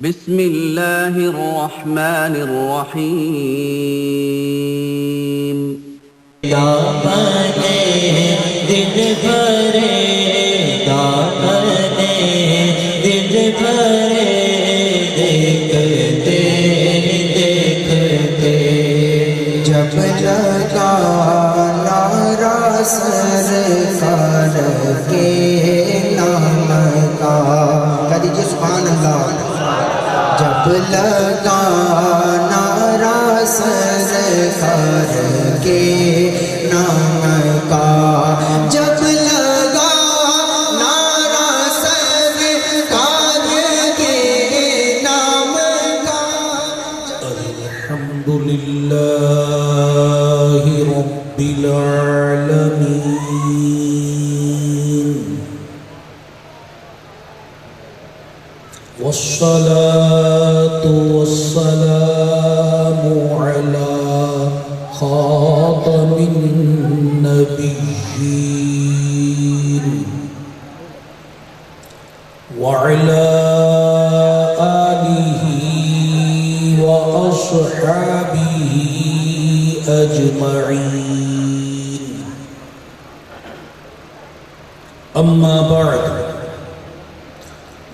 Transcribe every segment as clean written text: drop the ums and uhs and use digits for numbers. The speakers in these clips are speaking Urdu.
بسم اللہ الرحمن الرحیم دامن دل بھرے دامن دل بھرے دیکھتے دیکھتے جب لگا نعرہ سرکار کے نام کا کہہ دیجیے سبحان اللہ جب لگا نعرہ سرکار کے نام کا جب لگا نعرہ سرکار کے نام کا الحمدللہ رب العالمین والصلاة والسلام على خاتم النبيين وعلى آله وأصحابه أجمعين أما بعد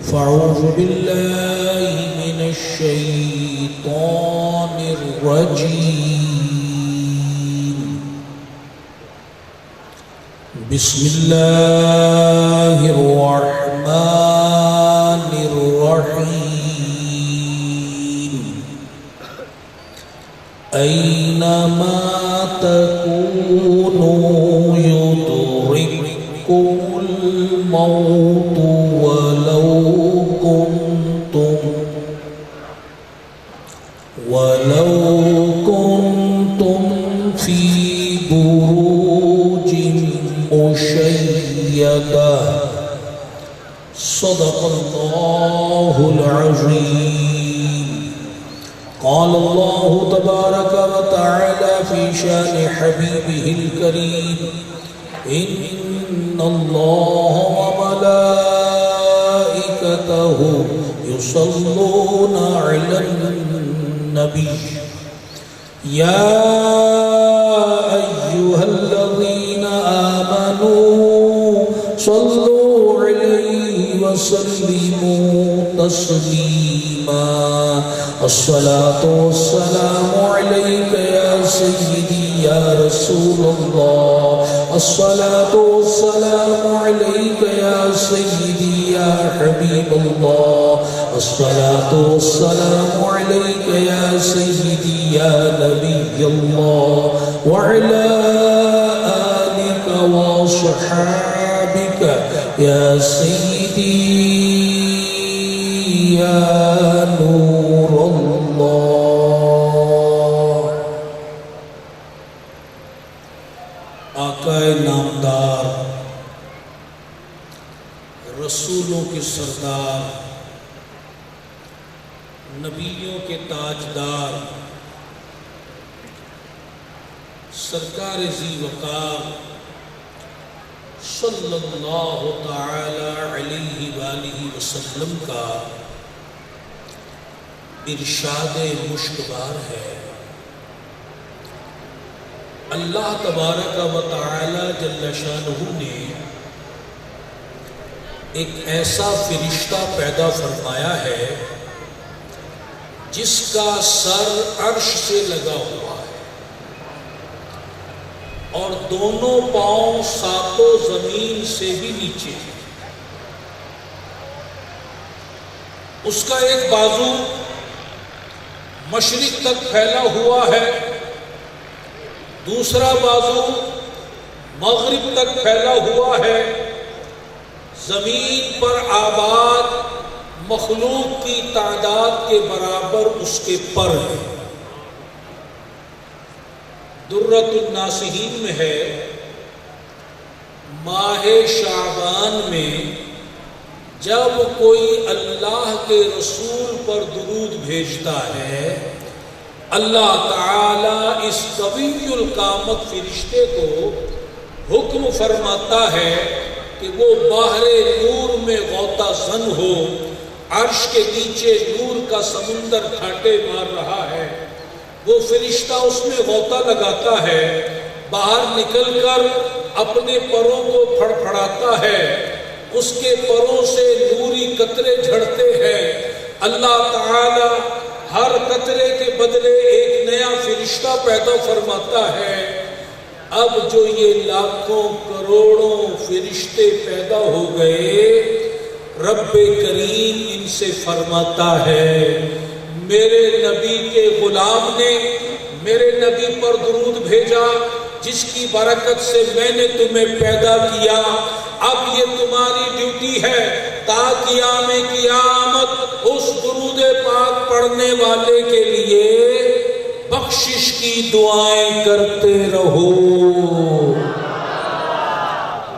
فاعوذ بالله من الشيطان الرجيم بسم الله الرحمن الرحيم أينما تكونوا يدرككم الموت ولو كنتم في بروج مشيدة صدق الله العظيم قال الله تبارك وتعالى في شان حبيبه الكريم إن الله وملائكته يصلون على النبي يا أيها الذين آمنوا صلوا عليه وسلموا تسليما الصلاة والسلام عليك يا سيدي يا رسول الله الصلاة والسلام عليك يا سيدي يا حبيب الله الصلاة والسلام عليك يا سيدي يا نبي الله وعلى آلك وصحابك يا سيدي يا نور الله آقا نامدار رسولوں کے سردار نبیوں کے تاجدار سرکار ذی وقار صلی اللہ تعالی علیہ وآلہ وسلم کا ارشاد مشتبار ہے اللہ تبارک و تعالی جل شانہ نے ایک ایسا فرشتہ پیدا فرمایا ہے جس کا سر عرش سے لگا ہوا ہے اور دونوں پاؤں ساتوں زمین سے بھی نیچے ہیں۔ اس کا ایک بازو مشرق تک پھیلا ہوا ہے، دوسرا بازو مغرب تک پھیلا ہوا ہے۔ زمین پر آباد مخلوق کی تعداد کے برابر اس کے پر ہیں۔ درۃ الناصحین میں ہے ماہ شعبان میں جب کوئی اللہ کے رسول پر درود بھیجتا ہے اللہ تعالی اس قوی القامت فرشتے کو حکم فرماتا ہے کہ وہ باہر نور میں غوطہ زن ہو عرش کے نیچے نور کا سمندر کھاٹے مار رہا ہے، وہ فرشتہ اس میں غوطہ لگاتا ہے، باہر نکل کر اپنے پروں کو پھڑپھڑاتا ہے، اس کے پروں سے نوری قطرے جھڑتے ہیں، اللہ تعالی ہر قطرے کے بدلے ایک نیا فرشتہ پیدا فرماتا ہے۔ اب جو یہ لاکھوں کروڑوں فرشتے پیدا ہو گئے، رب کریم ان سے فرماتا ہے میرے نبی کے غلام نے میرے نبی پر درود بھیجا، جس کی برکت سے میں نے تمہیں پیدا کیا، اب یہ تمہاری ڈیوٹی ہے تا قیام قیامت اس درود پاک پڑھنے والے کے لیے بخشش کی دعائیں کرتے رہو۔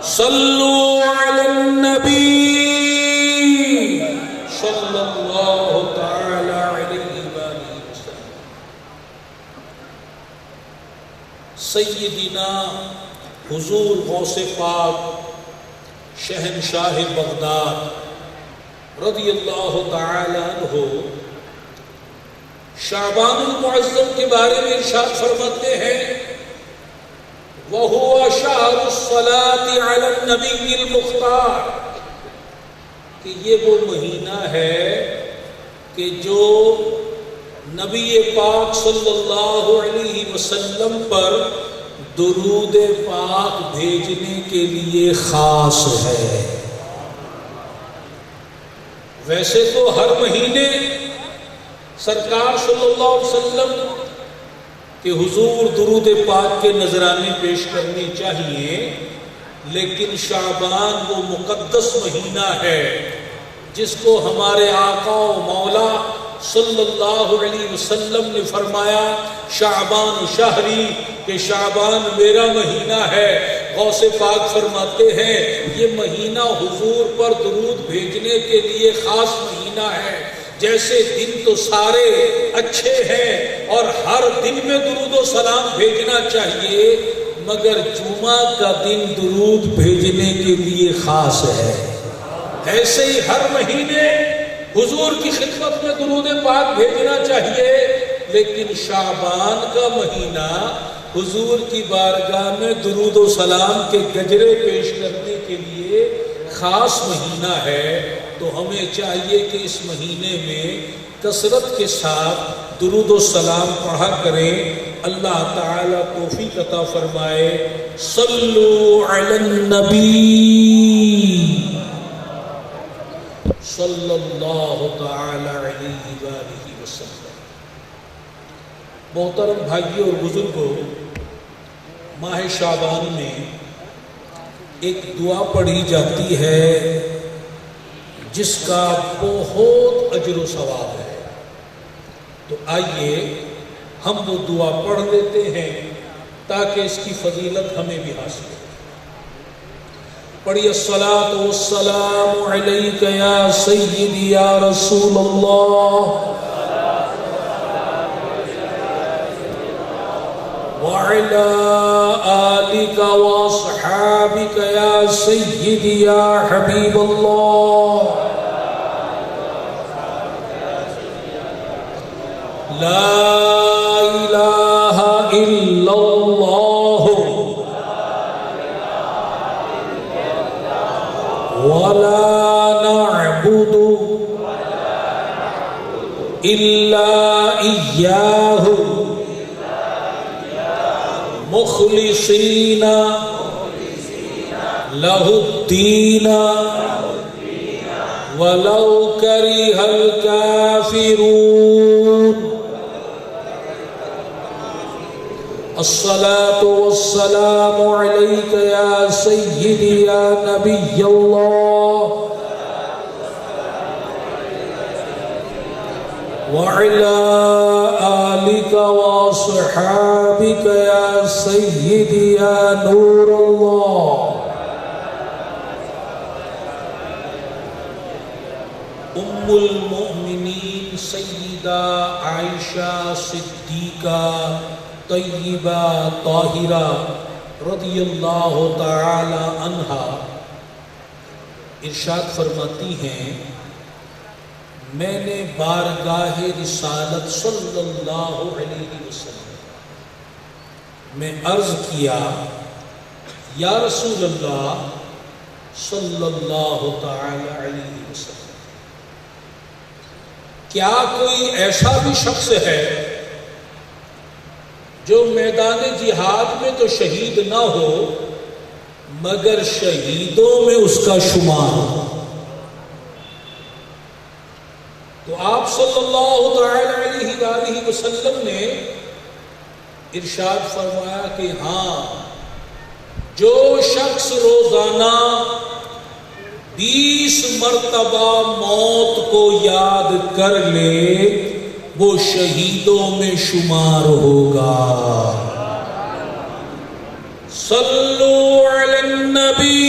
صلو علی النبی صلی اللہ تعالی علیہ وآلہ وسلم۔ سیدنا حضور غوث پاک شہنشاہ بغداد رضی اللہ تعالی عنہ شعبان المعظم کے بارے میں ارشاد فرماتے ہیں وَهُوَ شَهْرُ الصَّلَاةِ عَلَى النَّبِيِّ الْمُخْتَارِ، کہ یہ وہ مہینہ ہے کہ جو نبی پاک صلی اللہ علیہ وسلم پر درود پاک بھیجنے کے لیے خاص ہے۔ ویسے تو ہر مہینے سرکار صلی اللہ علیہ وسلم کہ حضور درود پاک کے نذرانے پیش کرنے چاہیے، لیکن شعبان وہ مقدس مہینہ ہے جس کو ہمارے آقا و مولا صلی اللہ علیہ وسلم نے فرمایا شعبان شہری، کہ شعبان میرا مہینہ ہے۔ غوث پاک فرماتے ہیں یہ مہینہ حضور پر درود بھیجنے کے لیے خاص مہینہ ہے۔ جیسے دن تو سارے اچھے ہیں اور ہر دن میں درود و سلام بھیجنا چاہیے، مگر جمعہ کا دن درود بھیجنے کے لیے خاص ہے۔ ایسے ہی ہر مہینے حضور کی خدمت میں درود پاک بھیجنا چاہیے، لیکن شعبان کا مہینہ حضور کی بارگاہ میں درود و سلام کے گجرے پیش کرنے کے لیے خاص مہینہ ہے۔ تو ہمیں چاہیے کہ اس مہینے میں کثرت کے ساتھ درود و سلام پڑھا کریں۔ اللہ تعالیٰ توفیق عطا فرمائے۔ صلو علی النبی صلی اللہ تعالی علیہ وآلہ وسلم۔ محترم بھائیوں اور بزرگوں، ماہ شعبان میں ایک دعا پڑھی جاتی ہے جس کا بہت اجر و ثواب ہے، تو آئیے ہم وہ دعا پڑھ لیتے ہیں تاکہ اس کی فضیلت ہمیں بھی حاصل ہو۔ پڑھیے الصلاۃ والسلام علیک یا سیدی یا رسول اللہ وعلی آلک واصحابک یا سیدی یا حبیب اللہ لا الہ الا اللہ ولا نعبد الا ایاہ مخلصین لہ الدین ولو کرہ الکافرون۔ الصلاة والسلام علیک یا سیدی یا نبی اللہ وعلی آلک واصحابک یا سیدی یا نور اللہ۔ ام المؤمنین سیدہ عائشہ صدیقہ طیبہ طاہرہ رضی اللہ تعالی عنہا ارشاد فرماتی ہیں میں نے بارگاہ رسالت صلی اللہ علیہ وسلم میں عرض کیا یا رسول اللہ صلی اللہ تعالی علیہ وسلم، کیا کوئی ایسا بھی شخص ہے جو میدان جہاد میں تو شہید نہ ہو مگر شہیدوں میں اس کا شمار ہو؟ تو آپ صلی اللہ تعالی علیہ وآلہ وسلم نے ارشاد فرمایا کہ ہاں، جو شخص روزانہ 20 مرتبہ موت کو یاد کر لے وہ شہیدوں میں شمار ہوگا۔ صلو علی النبی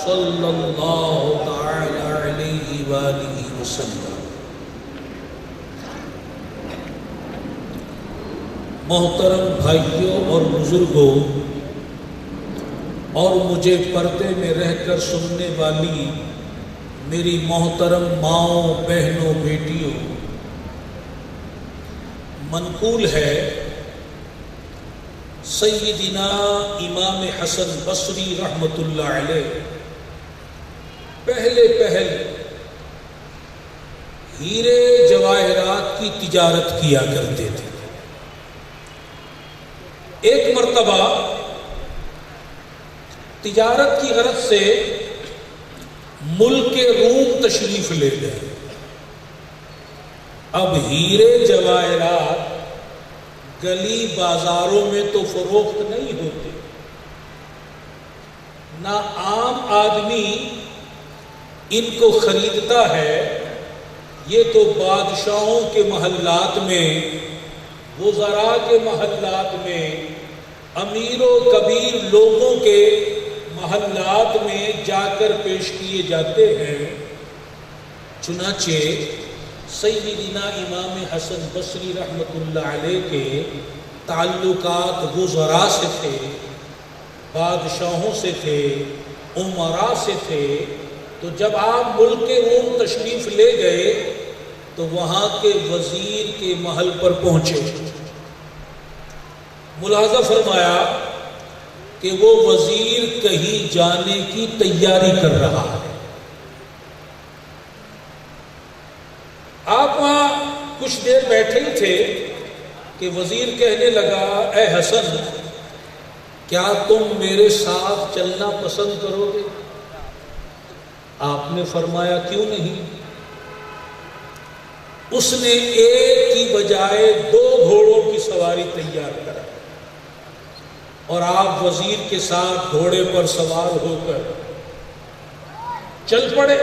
صلی اللہ تعالی علیہ وآلہ وسلم۔ محترم بھائیوں اور بزرگوں اور مجھے پردے میں رہ کر سننے والی میری محترم ماؤں، بہنوں، بیٹیوں، منقول ہے سیدنا امام حسن بصری رحمت اللہ علیہ پہلے ہیرے جواہرات کی تجارت کیا کرتے تھے۔ ایک مرتبہ تجارت کی غرض سے ملک روم تشریف لے گئے۔ اب ہیرے جواہرات گلی بازاروں میں تو فروخت نہیں ہوتے، نہ عام آدمی ان کو خریدتا ہے، یہ تو بادشاہوں کے محلات میں، وزراء کے محلات میں، امیر و کبیر لوگوں کے محلات میں جا کر پیش کیے جاتے ہیں۔ چنانچہ سیدنا امام حسن بصری رحمت اللہ علیہ کے تعلقات وزراء سے تھے، بادشاہوں سے تھے، امراء سے تھے۔ تو جب آپ ملک روم تشریف لے گئے تو وہاں کے وزیر کے محل پر پہنچے، ملاحظہ فرمایا کہ وہ وزیر کہیں جانے کی تیاری کر رہا ہے۔ آپ وہاں کچھ دیر بیٹھے ہی تھے کہ وزیر کہنے لگا، اے حسن، کیا تم میرے ساتھ چلنا پسند کرو گے؟ آپ نے فرمایا کیوں نہیں؟ اس نے ایک کی بجائے 2 گھوڑوں کی سواری تیار کرا اور آپ وزیر کے ساتھ گھوڑے پر سوار ہو کر چل پڑے۔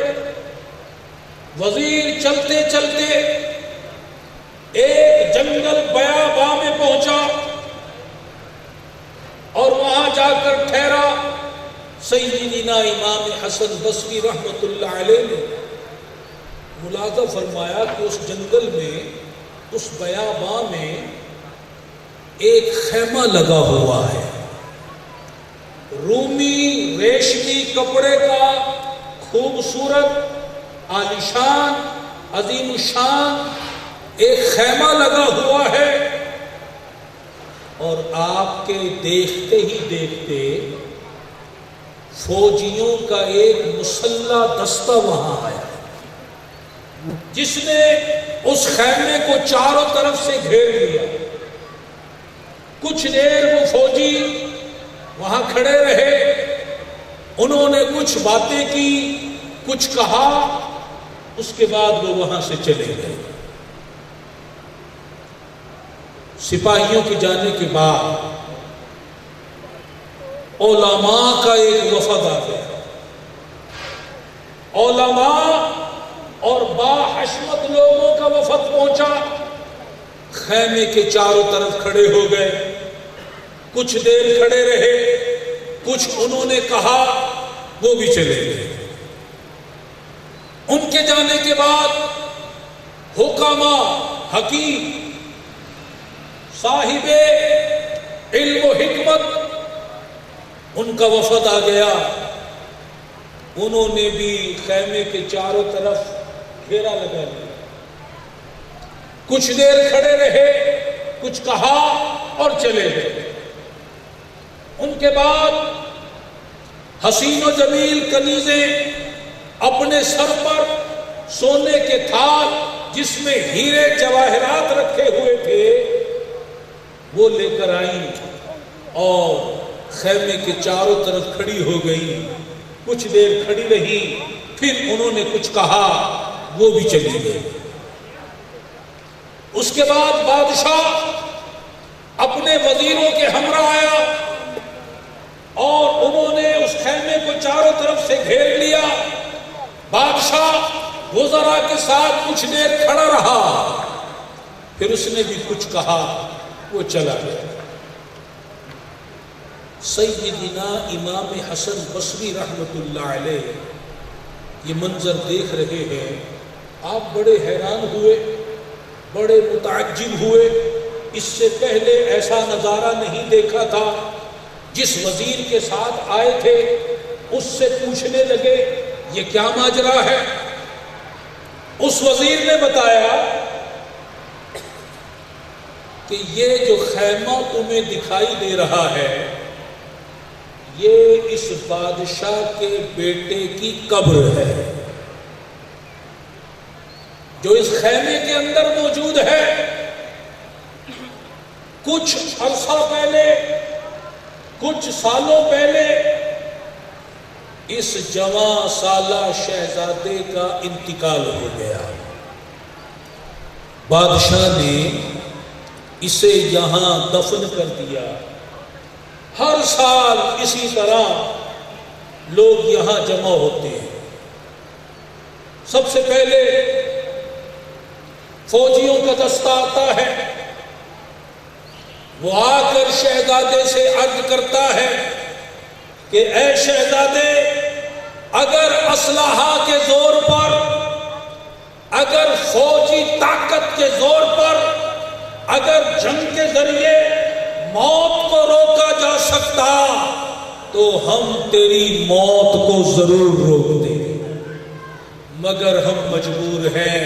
وزیر چلتے چلتے ایک جنگل بیاباں میں پہنچا اور وہاں جا کر ٹھہرا۔ سیدنا امام حسن بصری رحمت اللہ علیہ نے ملاحظہ فرمایا کہ اس جنگل میں، اس بیاباں میں ایک خیمہ لگا ہوا ہے، رومی ریشمی کپڑے کا خوبصورت عالیشان عظیم الشان ایک خیمہ لگا ہوا ہے، اور آپ کے دیکھتے ہی دیکھتے فوجیوں کا ایک مسلح دستہ وہاں آیا جس نے اس خیمے کو چاروں طرف سے گھیر لیا۔ کچھ دیر وہ فوجی وہاں کھڑے رہے، انہوں نے کچھ باتیں کی، کچھ کہا، اس کے بعد وہ وہاں سے چلے گئے۔ سپاہیوں کے جانے کے بعد علماء کا ایک وفد آ گیا۔ علماء اور باحشمت لوگوں کا وفد پہنچا، خیمے کے چاروں طرف کھڑے ہو گئے، کچھ دیر کھڑے رہے، کچھ انہوں نے کہا، وہ بھی چلے گئے۔ ان کے جانے کے بعد حکما، حکیم، صاحب علم و حکمت، ان کا وفد آ گیا۔ انہوں نے بھی خیمے کے چاروں طرف گھیرا لگا لیا. کچھ دیر کھڑے رہے, کچھ کہا اور چلے گئے. ان کے بعد حسین و جمیل کنیزیں اپنے سر پر سونے کے تھال جس میں ہیرے جواہرات رکھے ہوئے تھے وہ لے کر آئیں اور خیمے کے چاروں طرف کھڑی ہو گئی. کچھ دیر کھڑی رہی, پھر انہوں نے کچھ کہا, وہ بھی چلی گئی. اس کے بعد بادشاہ اپنے وزیروں کے ہمراہ آیا اور انہوں نے اس خیمے کو چاروں طرف سے گھیر لیا. بادشاہ وزراء کے ساتھ کچھ دیر کھڑا رہا, پھر اس نے بھی کچھ کہا, وہ چلا گیا. سیدنا امام حسن بصری رحمت اللہ علیہ یہ منظر دیکھ رہے ہیں. آپ بڑے حیران ہوئے, بڑے متعجب ہوئے. اس سے پہلے ایسا نظارہ نہیں دیکھا تھا. جس وزیر کے ساتھ آئے تھے اس سے پوچھنے لگے یہ کیا ماجرا ہے. اس وزیر نے بتایا کہ یہ جو خیمہ تمہیں دکھائی دے رہا ہے یہ اس بادشاہ کے بیٹے کی قبر ہے جو اس خیمے کے اندر موجود ہے. کچھ عرصہ پہلے, کچھ سالوں پہلے اس جوان سالہ شہزادے کا انتقال ہو گیا. بادشاہ نے اسے یہاں دفن کر دیا. ہر سال اسی طرح لوگ یہاں جمع ہوتے ہیں. سب سے پہلے فوجیوں کا دستہ آتا ہے, وہ آ کر شہزادے سے عرض کرتا ہے کہ اے شہزادے, اگر اسلحہ کے زور پر, اگر فوجی طاقت کے زور پر, اگر جنگ کے ذریعے موت کو روکا جا سکتا تو ہم تیری موت کو ضرور روک دیں, مگر ہم مجبور ہیں.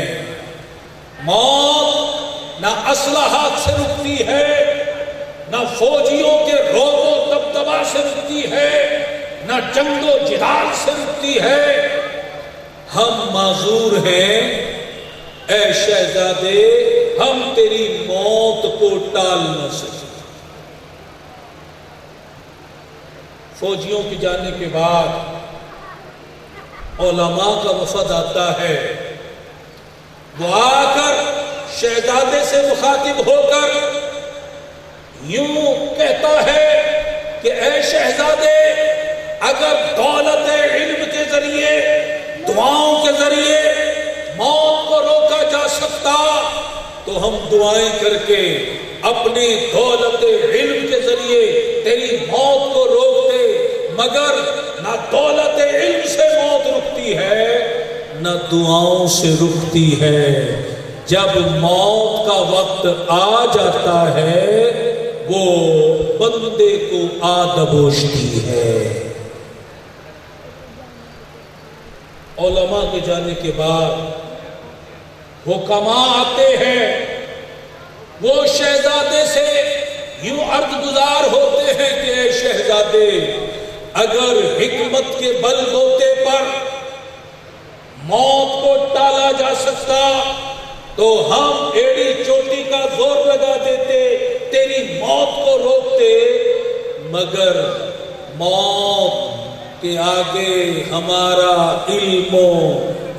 موت نہ اسلحہ سے رکتی ہے, نہ فوجیوں کے روب و دبدبا سے رکتی ہے, نہ جنگ و جدال سے رکتی ہے. ہم معذور ہیں اے شہزادے, ہم تیری موت کو ٹال نہ سکتے. فوجیوں کے جانے کے بعد علماء کا وفد آتا ہے. وہ آ کر شہزادے سے مخاطب ہو کر یوں کہتا ہے کہ اے شہزادے, اگر دولت علم کے ذریعے, دعاؤں کے ذریعے موت کو روکا جا سکتا تو ہم دعائیں کر کے اپنی دولت علم کے ذریعے تیری موت کو روکتے, مگر نہ دولت علم سے موت رکتی ہے نہ دعاؤں سے رکتی ہے. جب موت کا وقت آ جاتا ہے وہ بندے کو آ دبوچتی ہے. علماء کے جانے کے بعد حکماء آتے ہیں, وہ شہزادے سے یوں عرض گزار ہوتے ہیں کہ اے شہزادے, اگر حکمت کے بل بوتے پر موت کو ٹالا جا سکتا تو ہم ایڑی چوٹی کا زور لگا دیتے, تیری موت کو روکتے, مگر موت کے آگے ہمارا علم و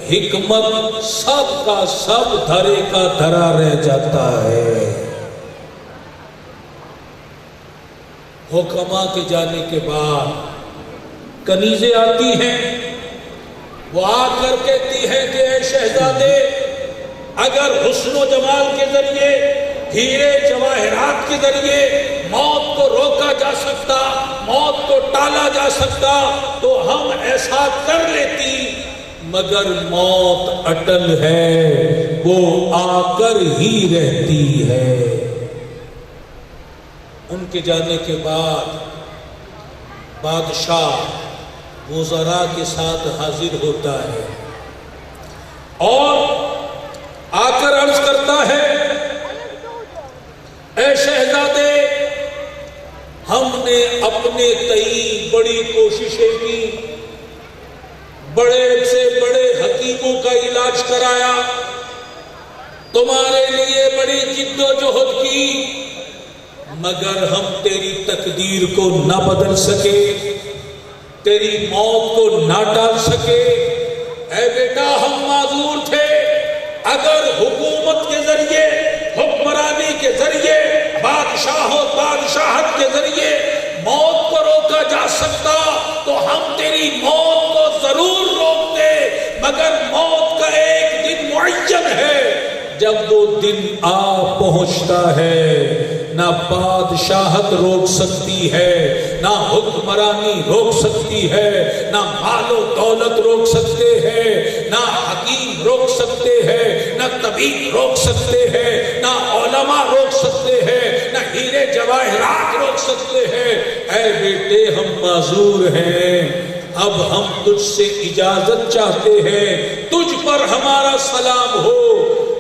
حکمت سب کا سب دھرے کا دھرا رہ جاتا ہے. حکماء کے جانے کے بعد کنیزیں آتی ہیں, وہ آ کر کہتی ہیں کہ اے شہزادے, اگر حسن و جمال کے ذریعے, ہیرے جواہرات کے ذریعے موت کو روکا جا سکتا, موت کو ٹالا جا سکتا تو ہم ایسا کر لیتی, مگر موت اٹل ہے, وہ آ کر ہی رہتی ہے. ان کے جانے کے بعد بادشاہ وزراء کے ساتھ حاضر ہوتا ہے اور آ کر عرض کرتا ہے اے شہزادے ہم نے اپنے تئیں بڑی کوششیں کی، بڑے سے بڑے حکیموں کا علاج کرایا، تمہارے لیے بڑی جد و جہد کی، مگر ہم تیری تقدیر کو نہ بدل سکے، تیری موت کو نہ ٹال سکے۔ اے بیٹا ہم معذور تھے، اگر حکومت کے ذریعے، حکمرانی کے ذریعے، بادشاہت کے ذریعے موت کو روکا جا سکتا تو ہم تیری موت کو ضرور روکتے، مگر موت کا ایک دن معین ہے، جب وہ دن آ پہنچتا ہے نہ بادشاہت روک سکتی ہے، نہ حکمرانی روک سکتی ہے، نہ مال و دولت روک سکتے ہیں، نہ حکیم روک سکتے ہیں، نہ طبیب روک سکتے ہیں، نہ علماء روک سکتے ہیں، نہ ہیرے جواہرات روک سکتے ہیں۔ اے بیٹے ہم معذور ہیں، اب ہم تجھ سے اجازت چاہتے ہیں، تجھ پر ہمارا سلام ہو،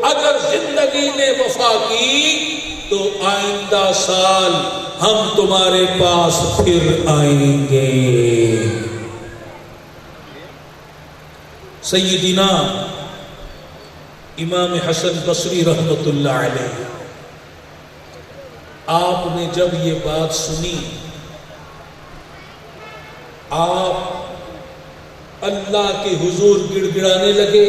اگر زندگی نے وفا کی تو آئندہ سال ہم تمہارے پاس پھر آئیں گے۔ سیدنا امام حسن بصری رحمت اللہ علیہ آپ نے جب یہ بات سنی، آپ اللہ کے حضور گڑ گڑانے لگے،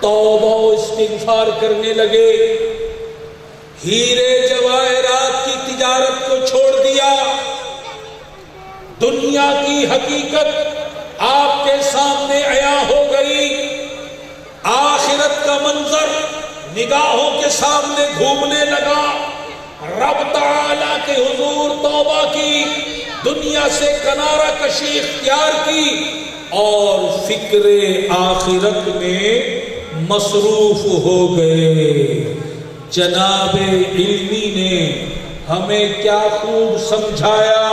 توبہ و استغفار کرنے لگے، ہیرے جواہرات کی تجارت کو چھوڑ دیا، دنیا کی حقیقت آپ کے سامنے عیاں ہو گئی، آخرت کا منظر نگاہوں کے سامنے گھومنے لگا، رب تعالیٰ کے حضور توبہ کی، دنیا سے کنارہ کشی اختیار کی اور فکر آخرت میں مصروف ہو گئے۔ جناب علمی نے ہمیں کیا خوب سمجھایا،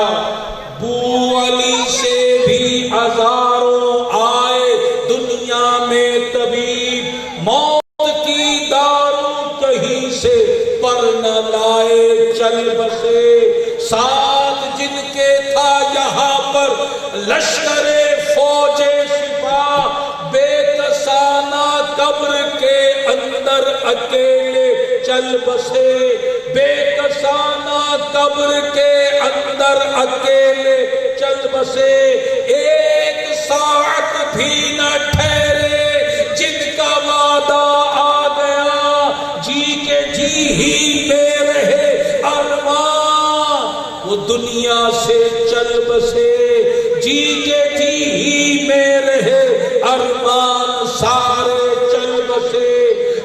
بو علی سے بھی ہزاروں آئے دنیا میں طبیب، موت کی دارو کہیں سے پر نہ لائے چل بسے، ساتھ جن کے تھا یہاں پر لشکر فوج سپاہ، بے کسانہ قبر کے اندر اکیلے چل بسے، بے کسانہ قبر کے اندر اکیلے چل بسے، ایک ساعت بھی نہ ٹھہرے جن کا وعدہ آ گیا، جی کے جی ہی میں رہے ارمان، وہ دنیا سے چل بسے، جی کے جی ہی میں رہے ارمان سارے چل بسے،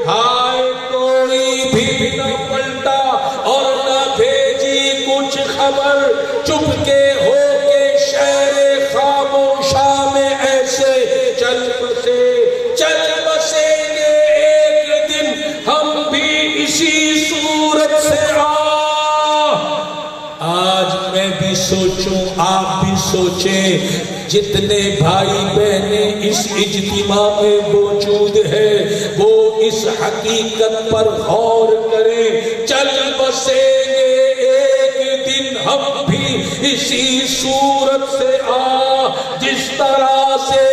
ہائے کوئی بھی نہ پلٹا اور نہ بھیجی کچھ خبر، چپ کے ہو کے شہر خاموشاں میں ایسے چل بسے، چل بسیں گے ایک دن ہم بھی اسی صورت سے آج میں بھی سوچوں آپ بھی سوچیں، جتنے بھائی بہنیں اس اجتماع میں موجود ہیں وہ اس حقیقت پر غور کریں، چل بسیں گے ایک دن ہم بھی اسی صورت سے جس طرح سے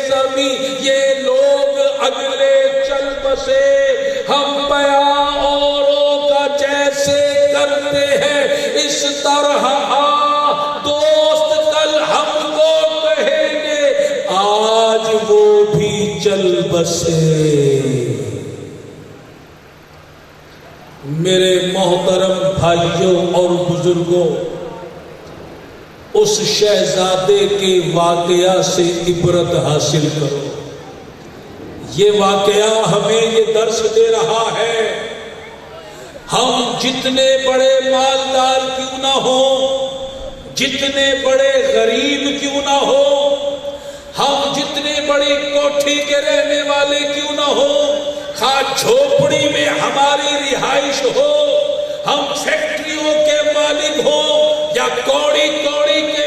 زمین یہ لوگ اگلے چل بسے، ہم بیان اوروں کا جیسے کرتے ہیں اس طرح دوست کل ہم کو کہیں گے آج وہ بھی چل بسے۔ میرے محترم بھائیوں اور بزرگوں، اس شہزادے کے واقعہ سے عبرت حاصل کرو۔ یہ واقعہ ہمیں یہ درس دے رہا ہے، ہم جتنے بڑے مالدار کیوں نہ ہوں، جتنے بڑے غریب کیوں نہ ہو، ہم جتنے بڑی کوٹھی کے رہنے والے کیوں نہ ہو، خواہ جھوپڑی میں ہماری رہائش ہو، ہم فیکٹریوں کے مالک ہوں یا کوڑی کوڑی کے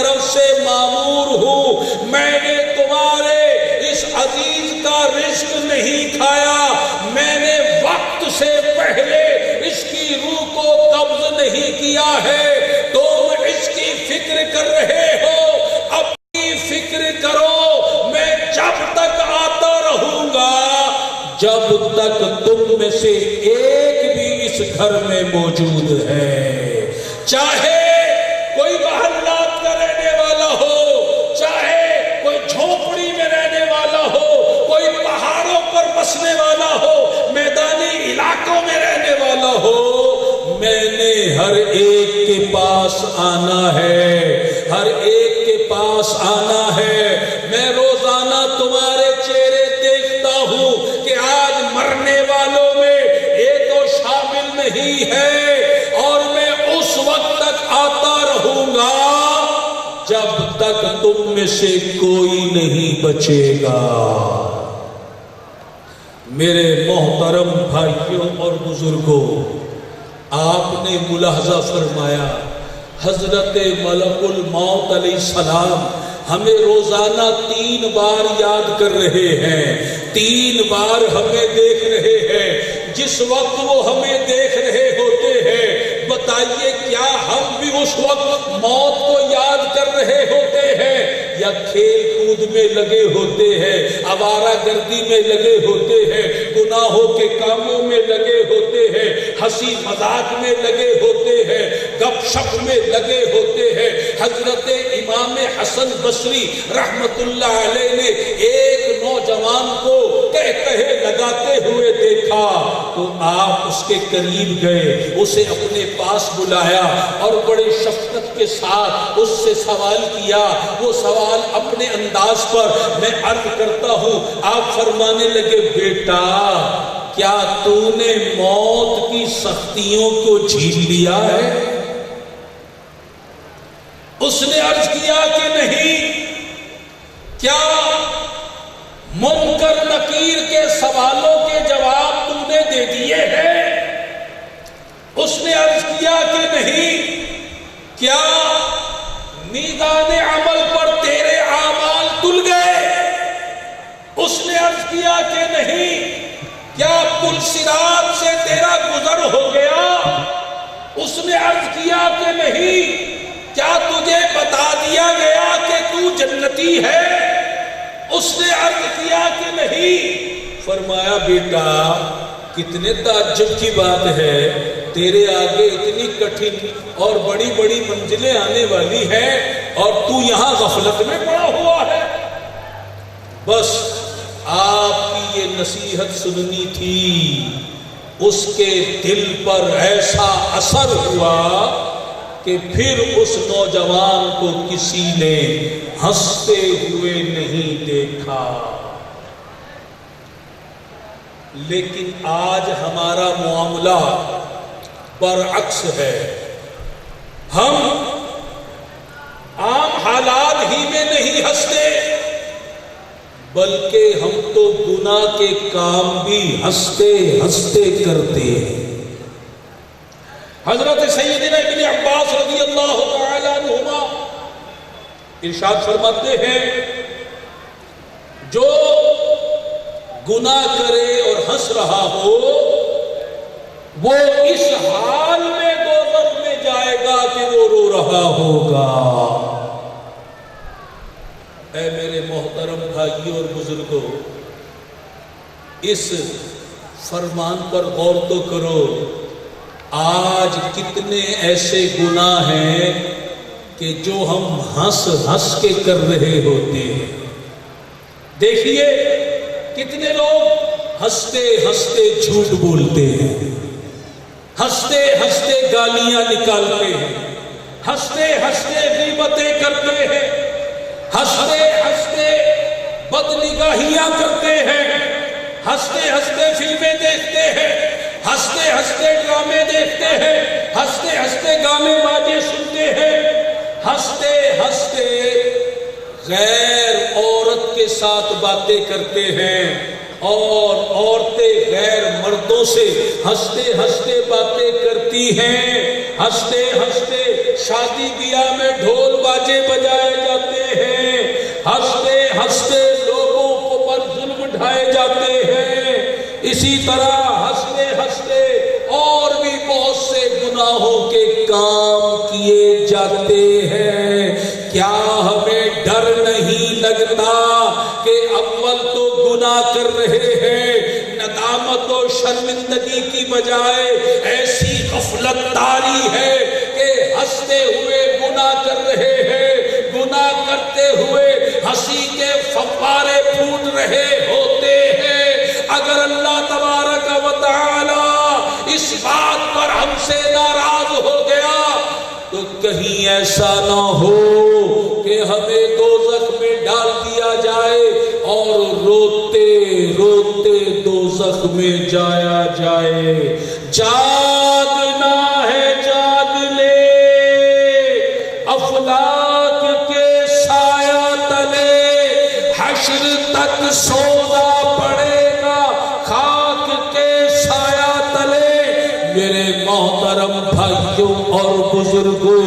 طرف سے مامور ہوں، میں نے تمہارے اس عزیز کا رزق نہیں کھایا، میں نے وقت سے پہلے اس کی روح کو قبض نہیں کیا ہے، تم اس کی فکر کر رہے ہو، اپنی فکر کرو، میں جب تک آتا رہوں گا جب تک تم میں سے ایک بھی اس گھر میں موجود ہے، چاہے کوئی محلات کا رہنے والا ہو، چاہے کوئی جھونپڑی میں رہنے والا ہو، کوئی پہاڑوں پر بسنے والا ہو، میدانی علاقوں میں رہنے والا ہو، میں نے ہر ایک کے پاس آنا ہے، ہر ایک کے پاس آنا ہے۔ میں روزانہ تمہارے چہرے دیکھتا ہوں کہ آج مرنے والوں میں یہ تو شامل نہیں ہے، اور میں اس وقت تک آتا رہوں گا جب تک تم میں سے کوئی نہیں بچے گا۔ میرے محترم بھائیوں اور بزرگوں، آپ نے ملاحظہ فرمایا حضرت ملک الموت علیہ السلام ہمیں روزانہ 3 بار یاد کر رہے ہیں، 3 بار ہمیں دیکھ رہے ہیں۔ جس وقت وہ ہمیں دیکھ رہے ہوتے ہیں، بتائیے کیا ہم بھی اس وقت موت کو یاد کر رہے ہوتے ہیں، یا کھیل کود میں لگے ہوتے ہیں، آوارہ گردی میں لگے ہوتے ہیں، گناہوں کے کاموں میں لگے ہوتے ہیں، ہنسی مذاق میں لگے ہوتے ہیں، گپ شپ میں لگے ہوتے ہیں۔ حضرت امام حسن بصری رحمت اللہ علیہ نے ایک نوجوان کو کہے لگاتے ہوئے دیکھا تو آپ اس کے قریب گئے، اسے اپنے پاس بلایا اور بڑے شفقت کے ساتھ اس سے سوال کیا۔ وہ سوال اپنے انداز پر میں عرض کرتا ہوں، آپ فرمانے لگے، بیٹا کیا تو نے موت کی سختیوں کو جھیل لیا ہے؟ اس نے عرض کیا کہ نہیں۔ کیا منکر نکیر کے سوالوں کے جواب تم نے دے دیے ہیں؟ اس نے عرض کیا کہ نہیں۔ کیا میدان عمل پر تیرے اعمال تل گئے؟ اس نے عرض کیا کہ نہیں۔ کیا پل صراط سے تیرا گزر ہو گیا؟ اس نے عرض کیا کہ نہیں۔ کیا تجھے بتا دیا گیا کہ تو جنتی ہے؟ اس نے عرض کیا کہ نہیں۔ فرمایا، بیٹا کتنے تعجب کی بات ہے، تیرے آگے اتنی کٹھن اور بڑی بڑی منزلیں آنے والی ہیں اور تو یہاں غفلت میں پڑا ہوا ہے۔ بس آپ کی یہ نصیحت سننی تھی، اس کے دل پر ایسا اثر ہوا کہ پھر اس نوجوان کو کسی نے ہنستے ہوئے نہیں دیکھا۔ لیکن آج ہمارا معاملہ برعکس ہے، ہم عام حالات ہی میں نہیں ہنستے، بلکہ ہم تو گناہ کے کام بھی ہنستے ہنستے کرتے ہیں۔ حضرت سیدنا ابن عباس رضی اللہ تعالی عنہما ارشاد فرماتے ہیں، جو گناہ کرے اور ہنس رہا ہو وہ اس حال میں دوزخ میں جائے گا کہ وہ رو رہا ہوگا۔ اے میرے محترم بھائیوں اور بزرگوں، اس فرمان پر غور تو کرو، آج کتنے ایسے گناہ ہیں کہ جو ہم ہنس ہنس کے کر رہے ہوتے ہیں۔ دیکھیے کتنے لوگ ہنستے ہنستے جھوٹ بولتے ہیں، ہنستے ہنستے گالیاں نکالتے ہیں، ہنستے ہنستے غیبتیں کرتے ہیں، ہنستے ہنستے بدنگاہیاں کرتے ہیں، ہنستے ہنستے فلمیں دیکھتے ہیں، ہنستے ہنستے ڈرامے دیکھتے ہیں، ہنستے ہنستے گانے باجے سنتے ہیں، ہنستے ہنستے غیر عورت کے ساتھ باتیں کرتے ہیں، اور عورتیں غیر مردوں سے ہنستے ہنستے باتیں کرتی ہیں، ہنستے ہنستے شادی بیاہ میں ڈھول باجے بجائے اسی طرح ہنستے ہنستے اور بھی بہت سے گناہوں کے کام کیے جاتے ہیں. کیا ہمیں ڈر نہیں لگتا کہ اول تو گناہ کر رہے ہیں, ندامت و شرمندگی کی بجائے ایسی غفلت طاری ہے کہ ہنستے ہوئے گناہ کر رہے ہیں, گناہ کرتے ہوئے ہنسی کے فوارے پھوٹ رہے ہوتے ہیں. اگر اللہ تبارک و تعالی اس بات پر ہم سے ناراض ہو گیا تو کہیں ایسا نہ ہو کہ ہمیں دوزخ میں ڈال دیا جائے اور روتے روتے دوزخ میں جایا جائے. جاگنا ہے جاگ لے, افلاک کے سایہ تلے, حشر تک سونا پڑے گا خاک کے سایہ تلے. میرے محترم بھائیوں اور بزرگوں,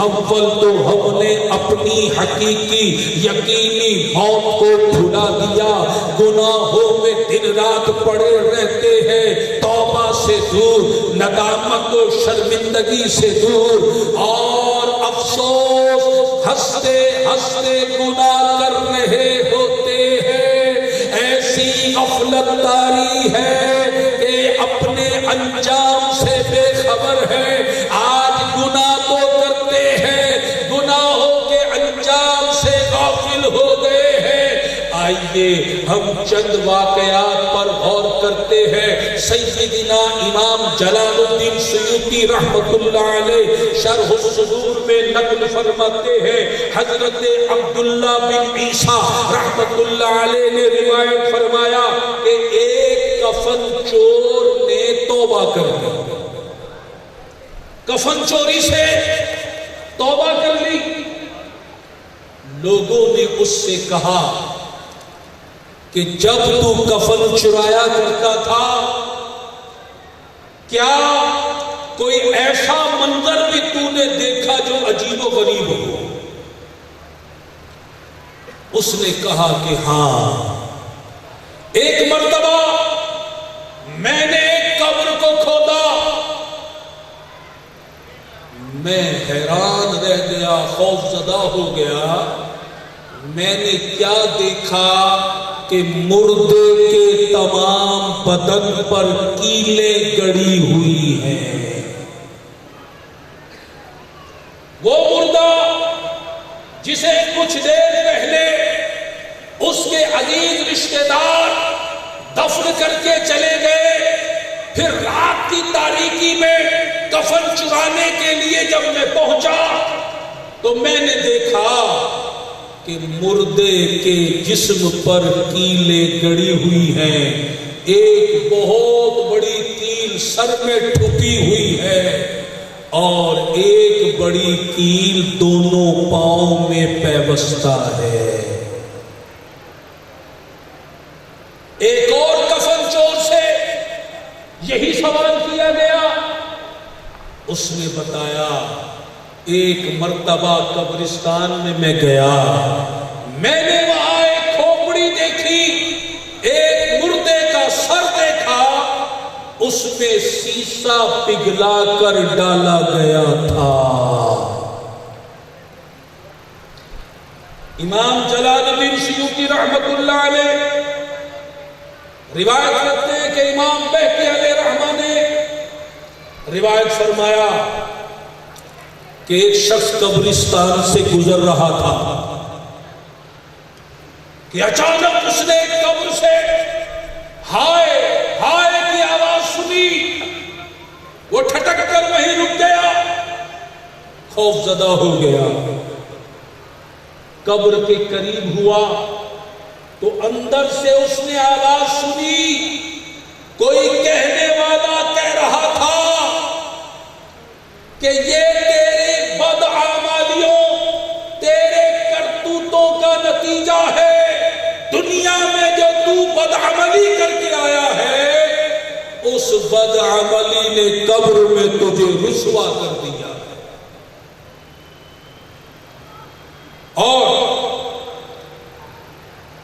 اول تو ہم نے اپنی حقیقی یقینی موت کو بھلا دیا, گناہوں میں دن رات پڑے رہتے ہیں, توبہ سے دور, ندامت و شرمندگی سے دور, اور افسوس ہنستے ہنستے گناہ کر رہے ہوتے ہیں. ایسی غفلت طاری ہے کہ اپنے انجام سے بے خبر ہے. آج گناہ تو کرتے ہیں, گناہوں کے انجام سے غافل ہو گئے ہیں. آئیے ہم چند واقعات پر غور کرتے ہیں. سیدنا امام جلال الدین سیوطی رحمۃ اللہ علیہ شرح الصدور میں نقل فرماتے ہیں, حضرت عبداللہ بن عیسیٰ رحمۃ اللہ علیہ نے روایت فرمایا کہ ایک کفن چور نے توبہ کر لی, کفن چوری سے توبہ کر لی. لوگوں نے اس سے کہا کہ جب تو کفن چرایا کرتا تھا کیا کوئی ایسا منظر بھی تو نے دیکھا جو عجیب و غریب ہو؟ اس نے کہا کہ ہاں, ایک مرتبہ میں نے ایک قبر کو کھودا, میں حیران رہ گیا, خوف زدہ ہو گیا. میں نے کیا دیکھا کہ مردے کے تمام بدن پر کیلیں گڑی ہوئی ہیں. وہ مردہ جسے کچھ دیر پہلے اس کے عزیز رشتہ دار دفن کر کے چلے گئے, پھر رات کی تاریکی میں کفن چرانے کے لیے جب میں پہنچا تو میں نے دیکھا کہ مردے کے جسم پر کیلیں گڑی ہوئی ہیں. ایک بہت بڑی کیل سر میں ٹھکی ہوئی ہے اور ایک بڑی کیل دونوں پاؤں میں پیوستہ ہے. ایک اور کفن چور سے یہی سوال کیا گیا. اس نے بتایا ایک مرتبہ قبرستان میں گیا, میں نے وہاں ایک کھوپڑی دیکھی, ایک مردے کا سر دیکھا, اس میں سیسا پگھلا کر ڈالا گیا تھا. امام جلال الدین سیوطی رحمۃ اللہ علیہ روایت کرتے ہیں کہ امام بہقی علیہ رحمہ نے روایت فرمایا کہ ایک شخص قبرستان سے گزر رہا تھا کہ اچانک اس نے ایک قبر سے ہائے ہائے کی آواز سنی. وہ ٹھٹک کر وہیں رک گیا, خوف زدہ ہو گیا. قبر کے قریب ہوا تو اندر سے اس نے آواز سنی, کوئی کہنے والا کہہ رہا تھا کہ یہ تیرے بدعمالیوں, تیرے کرتوتوں کا نتیجہ ہے. دنیا میں جو تو بدعملی کر کے آیا ہے اس بدعملی نے قبر میں تجھے رسوا کر دیا. اور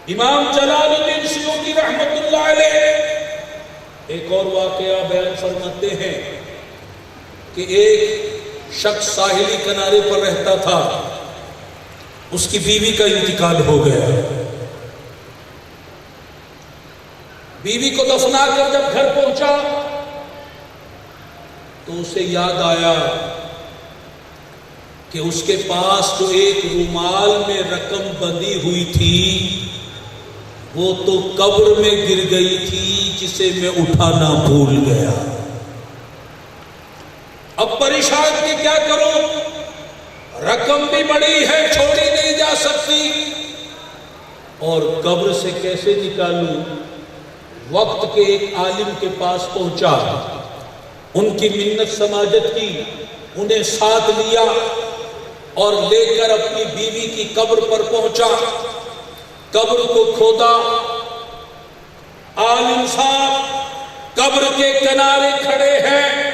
امام جلال الدین سیوطی رحمۃ اللہ علیہ ایک اور واقعہ بیان فرماتے ہیں کہ ایک شخص ساحلی کنارے پر رہتا تھا، اس کی بیوی کا انتقال ہو گیا۔ بیوی کو دفنا کر جب گھر پہنچا تو اسے یاد آیا کہ اس کے پاس جو ایک رومال میں رقم بندھی ہوئی تھی وہ تو قبر میں گر گئی تھی، جسے میں اٹھانا بھول گیا۔ اب پریشان کہ کیا کروں، رقم بھی بڑی ہے، چھوڑی نہیں جا سکتی، اور قبر سے کیسے نکالوں؟ وقت کے ایک عالم کے پاس پہنچا، ان کی منت سماجت کی، انہیں ساتھ لیا اور لے کر اپنی بیوی کی قبر پر پہنچا، قبر کو کھودا۔ عالم صاحب قبر کے کنارے کھڑے ہیں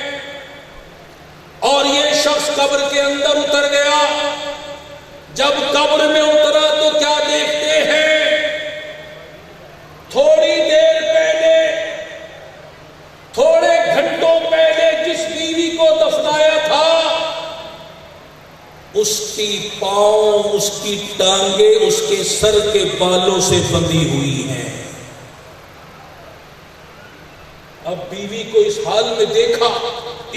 اور یہ شخص قبر کے اندر اتر گیا۔ جب قبر میں اترا تو کیا دیکھتے ہیں؟ تھوڑی دیر پہلے، تھوڑے گھنٹوں پہلے جس بیوی کو دفنایا تھا، اس کی پاؤں، اس کی ٹانگیں اس کے سر کے بالوں سے بندھی ہوئی ہیں۔ اب بیوی کو اس حال میں دیکھا،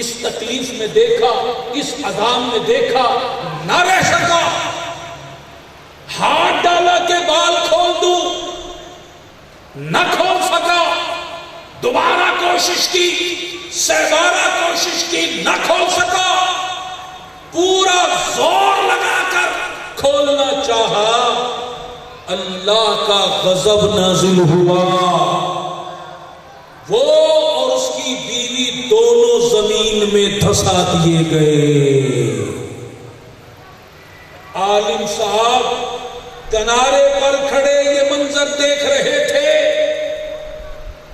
اس تکلیف میں دیکھا، اس عذاب میں دیکھا، نہ رہ سکا، ہاتھ ڈالا کہ بال کھول دوں، نہ کھول سکا، دوبارہ کوشش کی، سہزارہ کوشش کی، نہ کھول سکا، پورا زور لگا کر کھولنا چاہا، اللہ کا غضب نازل ہوا، وہ اور اس کی بیوی دونوں زمین میں دھسا دیے گئے۔ عالم صاحب کنارے پر کھڑے یہ منظر دیکھ رہے تھے،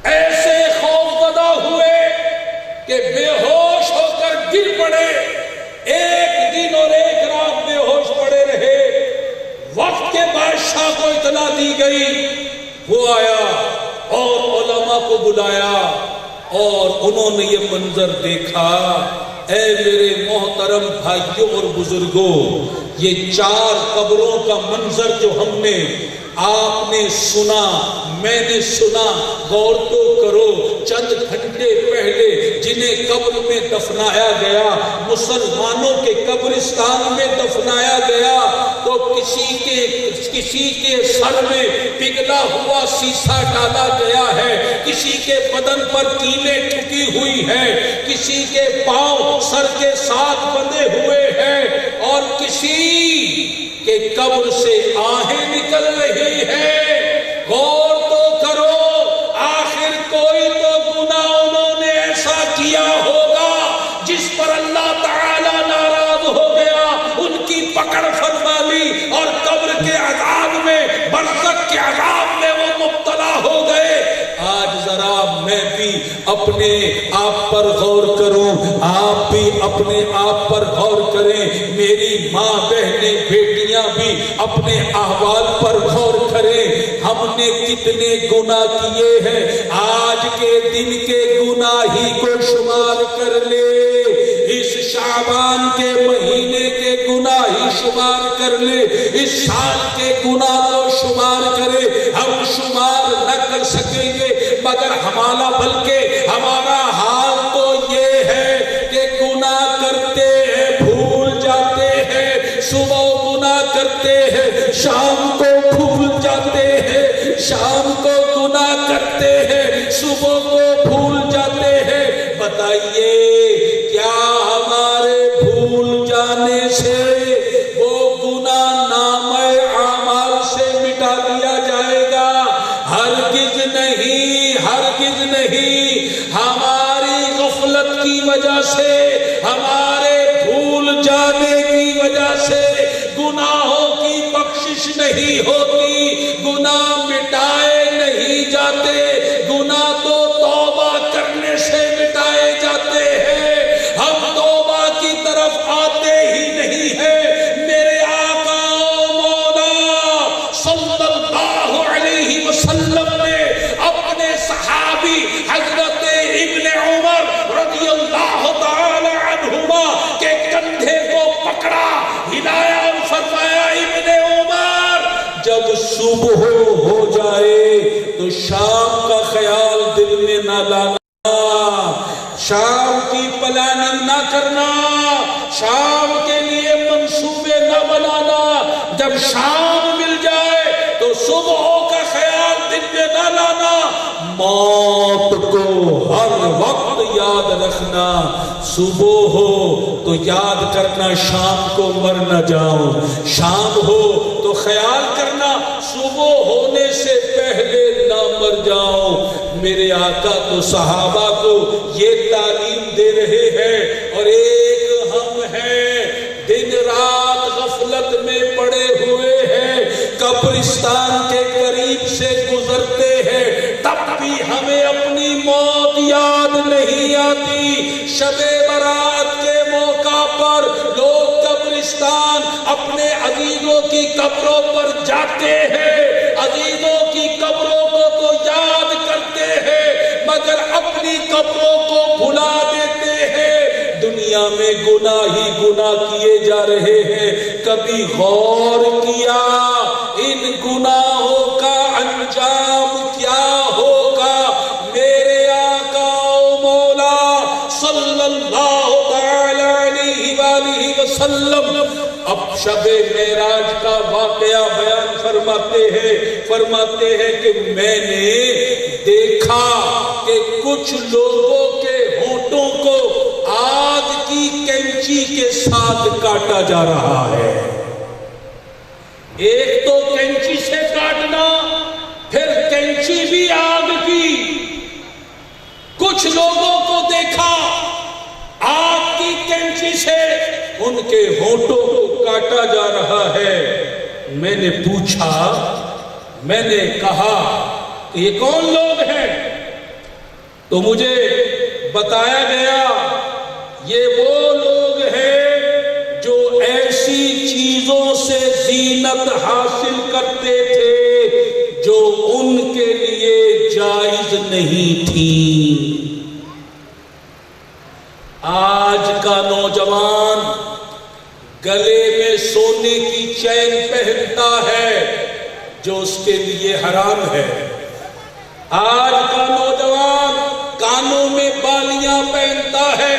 ایسے خوفزدہ ہوئے کہ بے ہوش ہو کر گر پڑے، ایک دن اور ایک رات بے ہوش پڑے رہے۔ وقت کے بادشاہ کو اطلاع دی گئی، وہ آیا اور علماء کو بلایا اور انہوں نے یہ منظر دیکھا۔ اے میرے محترم بھائیوں اور بزرگوں، یہ 4 قبروں کا منظر جو ہم نے، آپ نے سنا، میں نے سنا، غور تو کرو، چند گھنٹے پہلے جنہیں قبر میں دفنایا گیا، مسلمانوں کے قبرستان میں دفنایا گیا، تو کسی کے سر میں پگھلا ہوا سیسا ڈالا گیا ہے، کسی کے بدن پر کیلیں ٹھکی ہوئی ہیں، کسی کے پاؤں سر کے ساتھ بندھے ہوئے ہیں، اور کسی کے قبر سے آہیں نکل رہی ہیں۔ غور تو کرو، آخر کوئی تو گناہ انہوں نے ایسا کیا ہوگا جس پر اللہ تعالی ناراض ہو گیا، ان کی پکڑ فرما لی اور قبر کے عذاب میں، برزخ کے عذاب میں وہ مبتلا ہو گئے۔ آج ذرا میں بھی اپنے آپ پر غور کروں، آپ بھی اپنے آپ پر غور کریں، میری ماں، بہنیں، بیٹیاں بھی اپنے احوال پر غور کریں۔ ہم نے کتنے گناہ کیے ہیں، آج کے دن کے گناہ ہی کو شمار کر لے، اس شعبان کے مہینے کے گناہ ہی شمار کر لے، اس سال کے گناہ کو شمار کرے، ہم شمار نہ کر سکیں گے، مگر بلکہ ہمارا حال تو یہ ہے کہ گناہ کرتے ہیں، بھول جاتے ہیں، صبح گناہ کرتے ہیں، شام کو بھول جاتے ہیں، شام کو گناہ کرتے ہیں، صبح کو بھول جاتے ہیں۔ بتائیے کیا ہمارے بھول جانے سے وہ گناہ نامہ اعمال سے مٹا دیا جائے گا؟ ہرگز نہیں، ہرگز نہیں۔ ہماری غفلت کی وجہ سے، ہمارے بھول جانے کی وجہ سے گناہوں کی بخشش نہیں ہوتی، گناہ مٹائے نہیں جاتے، گناہ تو توبہ کرنے سے مٹائے جاتے ہیں، ہم توبہ کی طرف آتے ہی نہیں ہیں۔ میرے آقا و مولا صلی اللہ علیہ وسلم نے اپنے صحابی حضرت صبح ہو جائے تو شام کا خیال دل میں نہ لانا، شام کی پلاننگ نہ کرنا، شام کے لیے منصوبے نہ بنانا، جب شام مل جائے تو صبح کا خیال دل میں نہ لانا، موت کو ہر وقت یاد رکھنا، صبح ہو تو یاد کرنا شام کو مر نہ جاؤں، شام ہو تو خیال کرنا صبح ہونے سے پہلے نہ مر جاؤں۔ میرے آقا تو صحابہ کو یہ تعلیم دے رہے ہیں، اور ایک ہم ہیں دن رات غفلت میں پڑے ہوئے ہیں، قبرستان کے قریب سے گزرتے ہیں، تب بھی ہمیں اپنی موت یاد نہیں آتی۔ شب برات کے موقع پر لوگ قبرستان اپنے عزیزوں کی قبروں پر جاتے ہیں، عزیزوں کی قبروں کو تو یاد کرتے ہیں مگر اپنی قبروں کو بھلا دیتے ہیں۔ دنیا میں گناہ ہی گناہ کیے جا رہے ہیں، کبھی غور کیا ان گناہوں کا انجام کیا ہوگا؟ میرے آقا و مولا صلی اللہ تعالی علیہ وآلہ وسلم اب شب معراج کا واقعہ بیان فرماتے ہیں کہ میں نے دیکھا کہ کچھ لوگوں کے ہونٹوں کو آگ کی کینچی کے ساتھ کاٹا جا رہا ہے۔ ایک تو کینچی سے کاٹنا، پھر کینچی بھی آگ کی۔ کچھ لوگوں کو دیکھا آگ کی کینچی سے ان کے ہونٹوں کو کاٹا جا رہا ہے۔ میں نے پوچھا، میں نے کہا کہ یہ کون لوگ ہیں؟ تو مجھے بتایا گیا یہ وہ لوگ ہیں جو ایسی چیزوں سے زینت حاصل کرتے تھے جو ان کے لیے جائز نہیں تھی۔ آج کا نوجوان گلے میں سونے کی چین پہنتا ہے جو اس کے لیے حرام ہے۔ آج کا نوجوان کانوں میں بالیاں پہنتا ہے،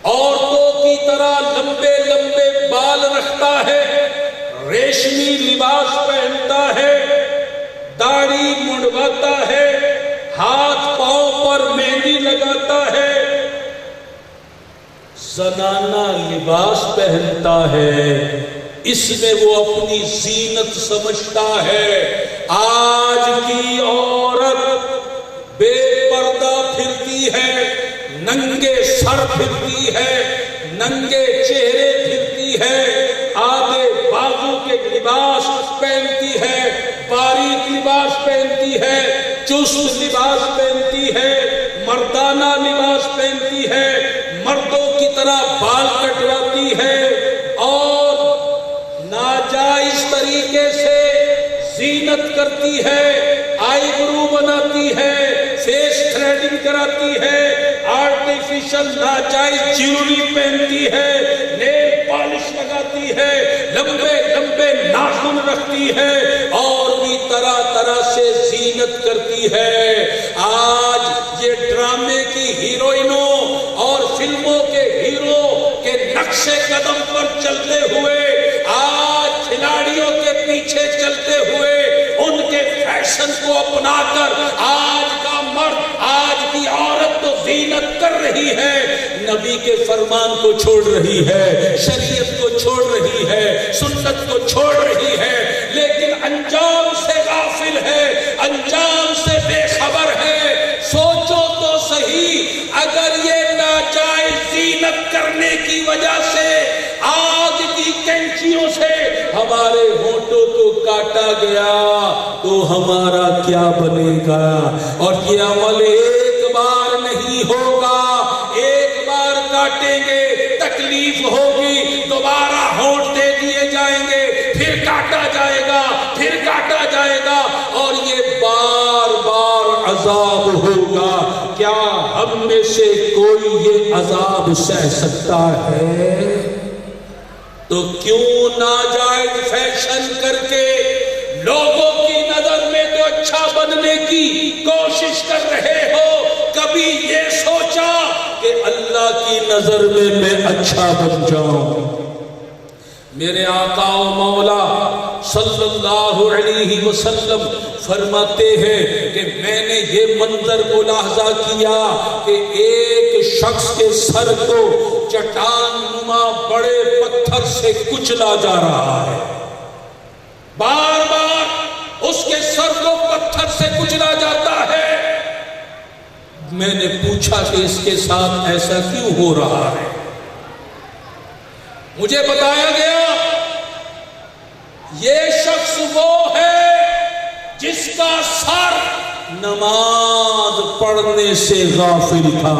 عورتوں کی طرح لمبے لمبے بال رکھتا ہے، ریشمی لباس پہنتا ہے، داڑھی منڈواتا ہے، ہاتھ پاؤں پر مہندی لگاتا ہے، زنانہ لباس پہنتا ہے، اس میں وہ اپنی زینت سمجھتا ہے۔ آج کی عورت بے پردہ پھرتی ہے، ننگے سر پھرتی ہے، ننگے چہرے پھرتی ہے، آدھے بازو کے لباس پہنتی ہے، باریک لباس پہنتی ہے، چست لباس پہنتی ہے، مردانہ لباس پہنتی ہے، مردوں کی طرح بال کٹواتی ہے، اور ناجائز طریقے سے زینت کرتی ہے، آئی برو بناتی ہے، فیس تھریڈنگ کراتی ہے، آرٹیفیشل ناجائز جیولری پہنتی ہے، نیل پالش لگاتی ہے، لمبے لمبے ناخن رکھتی ہے، اور بھی طرح طرح سے زینت کرتی ہے۔ آج یہ ڈرامے کی ہیروئنوں اور فلموں کے ہیرو کے نقش قدم پر چلتے ہوئے، آج کھلاڑیوں کے پیچھے چلتے ہوئے، ان کے فیشن کو اپنا کر آج کا مرد، آج کی عورت تو زینت کر رہی ہے، نبی کے فرمان کو چھوڑ رہی ہے، شریعت کو چھوڑ رہی ہے، سنت کو چھوڑ رہی ہے، لیکن انجام سے غافل ہے، انجام سے بے خبر ہے۔ سوچو تو صحیح، اگر یہ ناجائز زینت کرنے کی وجہ سے آگ کی کینچیوں سے ہمارے ہونٹوں کو کاٹا گیا تو ہمارا کیا بنے گا؟ اور یہ عمل ایک بار نہیں ہوگا، ایک بار کاٹیں گے تکلیف ہوگی، دوبارہ ہونٹ دے دیے جائیں گے، پھر کاٹا جائے گا، پھر کاٹا جائے گا، اور یہ بار بار عذاب ہوگا۔ کیا ہم میں سے کوئی یہ عذاب سہ سکتا ہے؟ تو کیوں ناجائز فیشن کر کے لوگوں کی نظر میں تو اچھا بننے کی کوشش کر رہے ہو، کبھی یہ سوچا کہ اللہ کی نظر میں اچھا بن جاؤں؟ میرے آقا و مولا صلی اللہ علیہ وسلم فرماتے ہیں کہ میں نے یہ منظر ملاحظہ کیا کہ ایک شخص کے سر کو چٹان نما بڑے پتھر سے کچلا جا رہا ہے، بار بار اس کے سر کو پتھر سے کچلا جاتا ہے۔ میں نے پوچھا کہ اس کے ساتھ ایسا کیوں ہو رہا ہے؟ مجھے بتایا گیا یہ شخص وہ ہے جس کا سر نماز پڑھنے سے غافل تھا،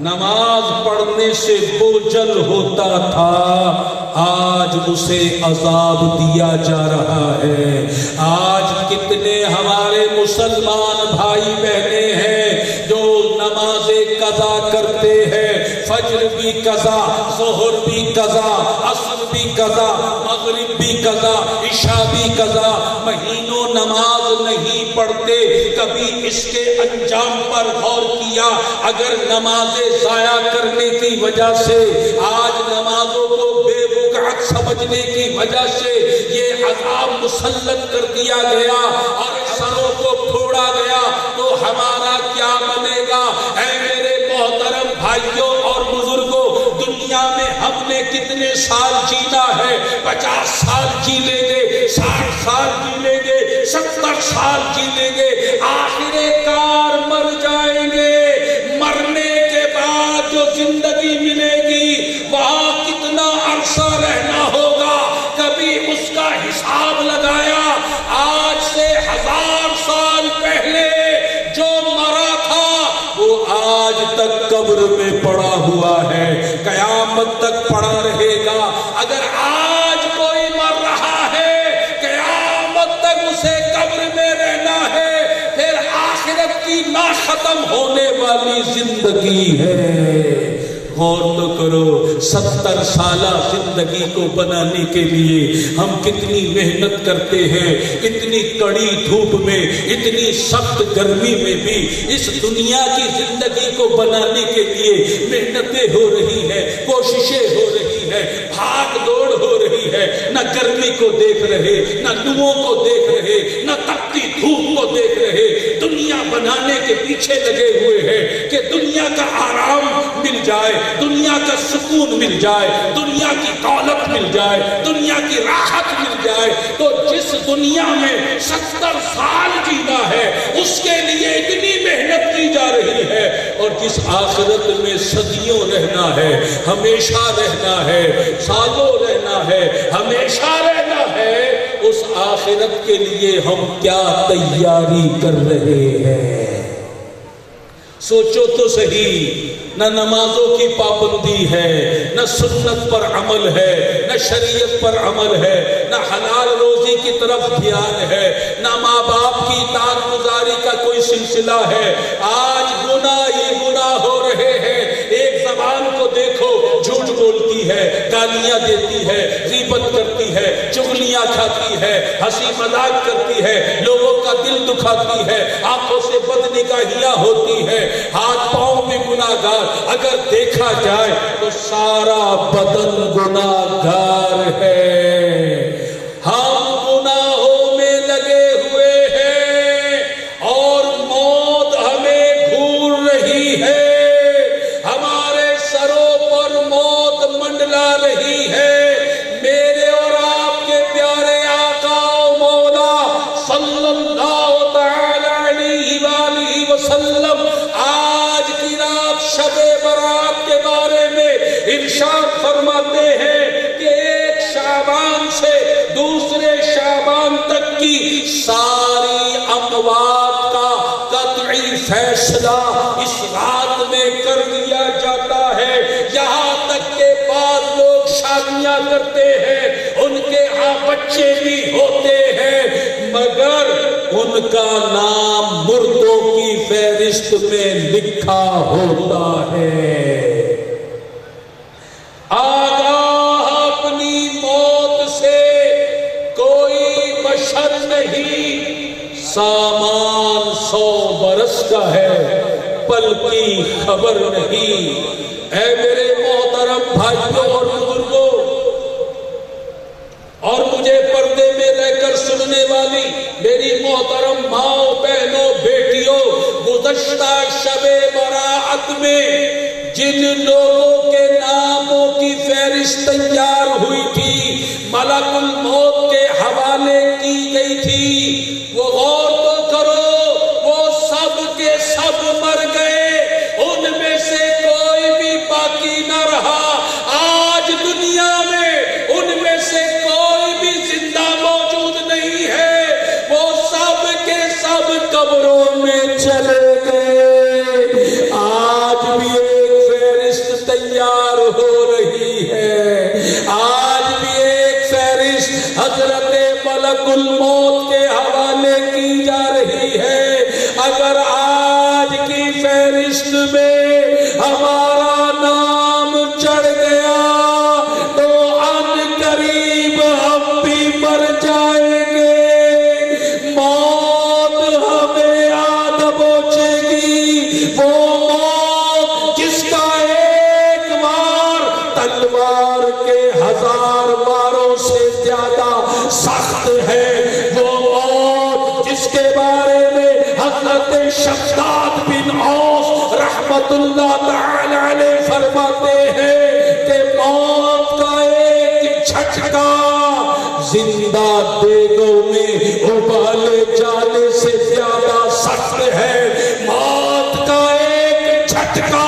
نماز پڑھنے سے بوجھل ہوتا تھا، آج اسے عذاب دیا جا رہا ہے۔ آج کتنے ہمارے مسلمان بھائی بہنیں ہیں جو نماز قضا کرتے ہیں، فجر بھی قضا، ظہر بھی قضا، عصر بھی قضا، مغرب بھی قضا، عشاء بھی قضا، مہینوں نماز نہیں پڑھتے۔ کبھی اس کے انجام پر غور کیا؟ اگر نمازیں ضائع کرنے کی وجہ سے، آج نمازوں کو بے وقعت سمجھنے کی وجہ سے یہ عذاب مسلط کر دیا گیا اور سروں کو پھوڑا گیا، تو ہمارا کیا بنے گا؟ اے میرے محترم بھائیوں اور بزرگوں، دنیا میں ہم نے کتنے سال جینا ہے؟ 50 سال جی لیں گے، 60 سال جی لیں گے، 70 سال جی لیں گے، آخر کار مر جائیں گے۔ مرنے کے بعد جو زندگی ملے گی وہاں کتنا عرصہ رہنا ہوگا، کبھی اس کا حساب لگایا؟ آج سے 1000 سال پہلے جو مرا تھا وہ آج تک قبر میں پڑا ہوا ہے، قیامت تک پڑا رہے گا۔ اگر آج کوئی مر رہا ہے، قیامت تک اسے قبر میں رہنا ہے، پھر آخرت کی نہ ختم ہونے والی زندگی ہے۔ غور تو کرو، 70 سالہ زندگی کو بنانے کے لیے ہم کتنی محنت کرتے ہیں، اتنی کڑی دھوپ میں، اتنی سخت گرمی میں بھی اس دنیا کی زندگی کو بنانے کے لیے محنتیں ہو رہی ہیں، کوششیں ہو رہی ہیں، بھاگ دوڑ ہو رہی ہے۔ نہ گرمی کو دیکھ رہے، نہ لوؤں کو دیکھ رہے، نہ تپتی دھوپ کو دیکھ رہے، دنیا بنانے کے پیچھے لگے ہوئے ہیں کہ دنیا کا آرام مل جائے، دنیا کا سکون مل جائے، دنیا کی دولت مل جائے، دنیا کی راحت مل جائے۔ تو جس دنیا میں 70 سال جینا ہے اس کے لیے اتنی محنت کی جا رہی ہے، اور جس آخرت میں صدیوں رہنا ہے، ہمیشہ رہنا ہے، سالوں رہنا ہے، ہمیشہ رہنا ہے، اس آخرت کے لیے ہم کیا تیاری کر رہے ہیں؟ سوچو تو صحیح، نہ نمازوں کی پابندی ہے، نہ سنت پر عمل ہے، نہ شریعت پر عمل ہے، نہ حلال روزی کی طرف دھیان ہے، نہ ماں باپ کی اطاعت گزاری کا کوئی سلسلہ ہے۔ آج گناہ ہی گناہ ہو رہے ہیں۔ ایک زبان کو دیکھو، جھوٹ بولتی ہے، گالیاں دیتی ہے، غیبت کرتی ہے، چغلیاں کھاتی ہے، ہنسی مذاق کرتی ہے، لوگوں کا دل دکھاتی ہے، آنکھوں سے بدنگاہیاں ہوتی ہے، ہاتھ پاؤں میں گناہگار۔ اگر دیکھا جائے تو سارا بدن گناہگار ہے۔ ہم گناہوں میں لگے ہوئے ہیں اور موت ہمیں گھور رہی ہے، ہمارے سروں پر موت منڈلا رہی ہے۔ میرے اور آپ کے پیارے آقا و مولا صلی اللہ تعالی علیہ وآلہ وسلم آج کی رات شب برات کے بارے میں ارشاد فرماتے ہیں کہ ایک شعبان سے دوسرے شعبان تک کی ساری اموات کا قطعی فیصلہ اس رات میں کر دیا جاتا ہے۔ یہاں تک کہ بعض لوگ شادیاں کرتے ہیں، ان کے ہاں بچے بھی ہوتے ہیں، مگر ان کا نام مردوں کی فہرست میں لکھا ہوتا ہے۔ آگاہ اپنی موت سے کوئی بشر سامان 100 برس کا ہے پل کی خبر نہیں۔ اے میرے محترم بھائیوں اور بزرگوں اور مجھے پردے میں رہ کر سننے والی میری محترم ماؤں بہنوں بیٹیوں، گزشتہ شب برات میں جن لوگوں کے ناموں کی فہرست تیار ہوئی تھی، ملک الموت کے حوالے کی گئی تھی، وہ غور تو کرو، وہ سب کے سب مر گئے، ان میں سے کوئی بھی باقی نہ رہا۔ آج دنیا میں ان میں سے کوئی بھی زندہ موجود نہیں ہے، وہ سب کے سب قبروں میں چلے گئے۔ آج بھی ایک فہرست تیار ہو رہی ہے، آج بھی ایک فہرست حضرت ملک الموت کے حوالے کی جا رہی ہے۔ اگر آج کی فہرست میں ہمارا نام چڑھ گیا تو ان قریب ہم بھی مر جائیں گے۔ موت ہمیں آ دبوچے گی، وہ موت جس کا ایک وار تلوار کے 1000 واروں سے زیادہ سخت ہے، وہ موت جس کے بارے میں حضرت شداد بن اوس رحمت اللہ تعالی علیہ فرماتے ہیں کہ موت کا ایک جھٹکا زندہ دیگوں میں ابالے جانے سے زیادہ سخت ہے۔ موت کا ایک جھٹکا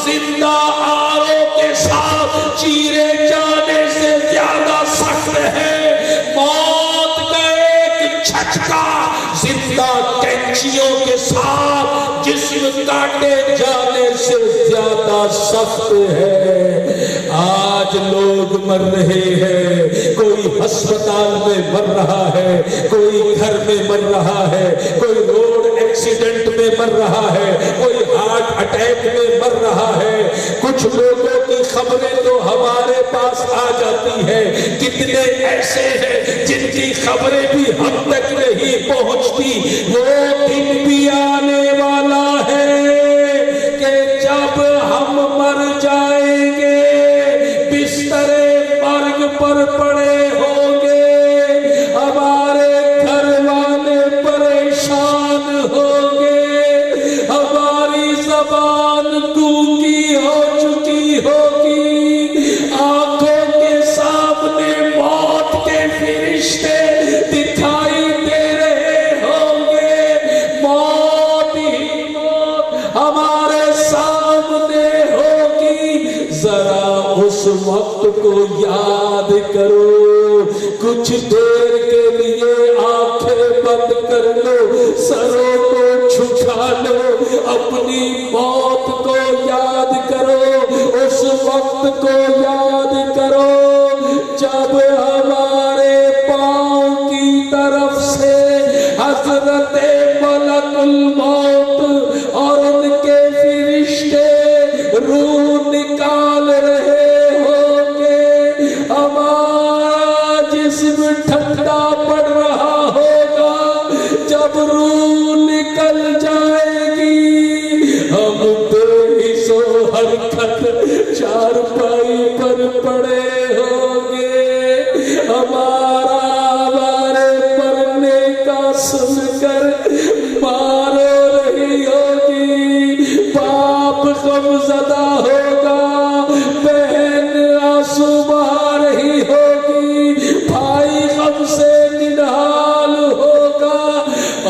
زندہ آروں کے ساتھ چیرے جانے سے زیادہ سخت ہے۔ موت کا ایک جھٹکا زندہ کینچیوں کے ساتھ جسم کاٹے جانے سے زیادہ سخت ہے۔ آج لوگ مر رہے ہیں، کوئی ہسپتال میں مر رہا ہے، کوئی گھر میں مر رہا ہے، کوئی روڈ ایکسیڈنٹ میں مر رہا ہے، کوئی ہارٹ اٹیک میں مر رہا ہے۔ کچھ لوگوں کی خبریں تو ہمارے پاس آ جاتی ہیں، کتنے ایسے ہیں جن کی خبریں بھی ہم تک نہیں پہنچتی۔ وہ دن بھی آنے والا ہے کہ جب ہم مر جائیں گے، بستر مرگ پر پڑے ہوں گے، ہمارے گھر والے پریشان ہوں گے، ہماری زبان گونگی ہو چکی ہوگی، آنکھوں کے سامنے موت کے فرشتے دکھائی دے رہے ہوں گے، موت ہی موت ہمارے سامنے ہوگی۔ ذرا اس وقت کو یاد کرو، کچھ دیر کے لیے آنکھیں بند کر لو، سروں کو جھکا لو، اپنی موت کو یاد کرو، اس وقت کو یاد کرو جب ہمارے پاؤں کی طرف سے حضرت ملک الموت اور ان کے فرشتے روح نکال رہے ہوں گے، ہمارا جسم ٹھنڈا پڑ رہا ہوگا۔ جب روح نکل جائے گی، ہم بے حس و حرکت چارپائی پر پڑے ہوں گے، ہمارے مرنے کا سن کر ماں رو رہی ہوگی، باپ غم زدہ ہوگا، بہن آنسو بہا رہی ہوگی، بھائی غم سے نڈھال ہوگا،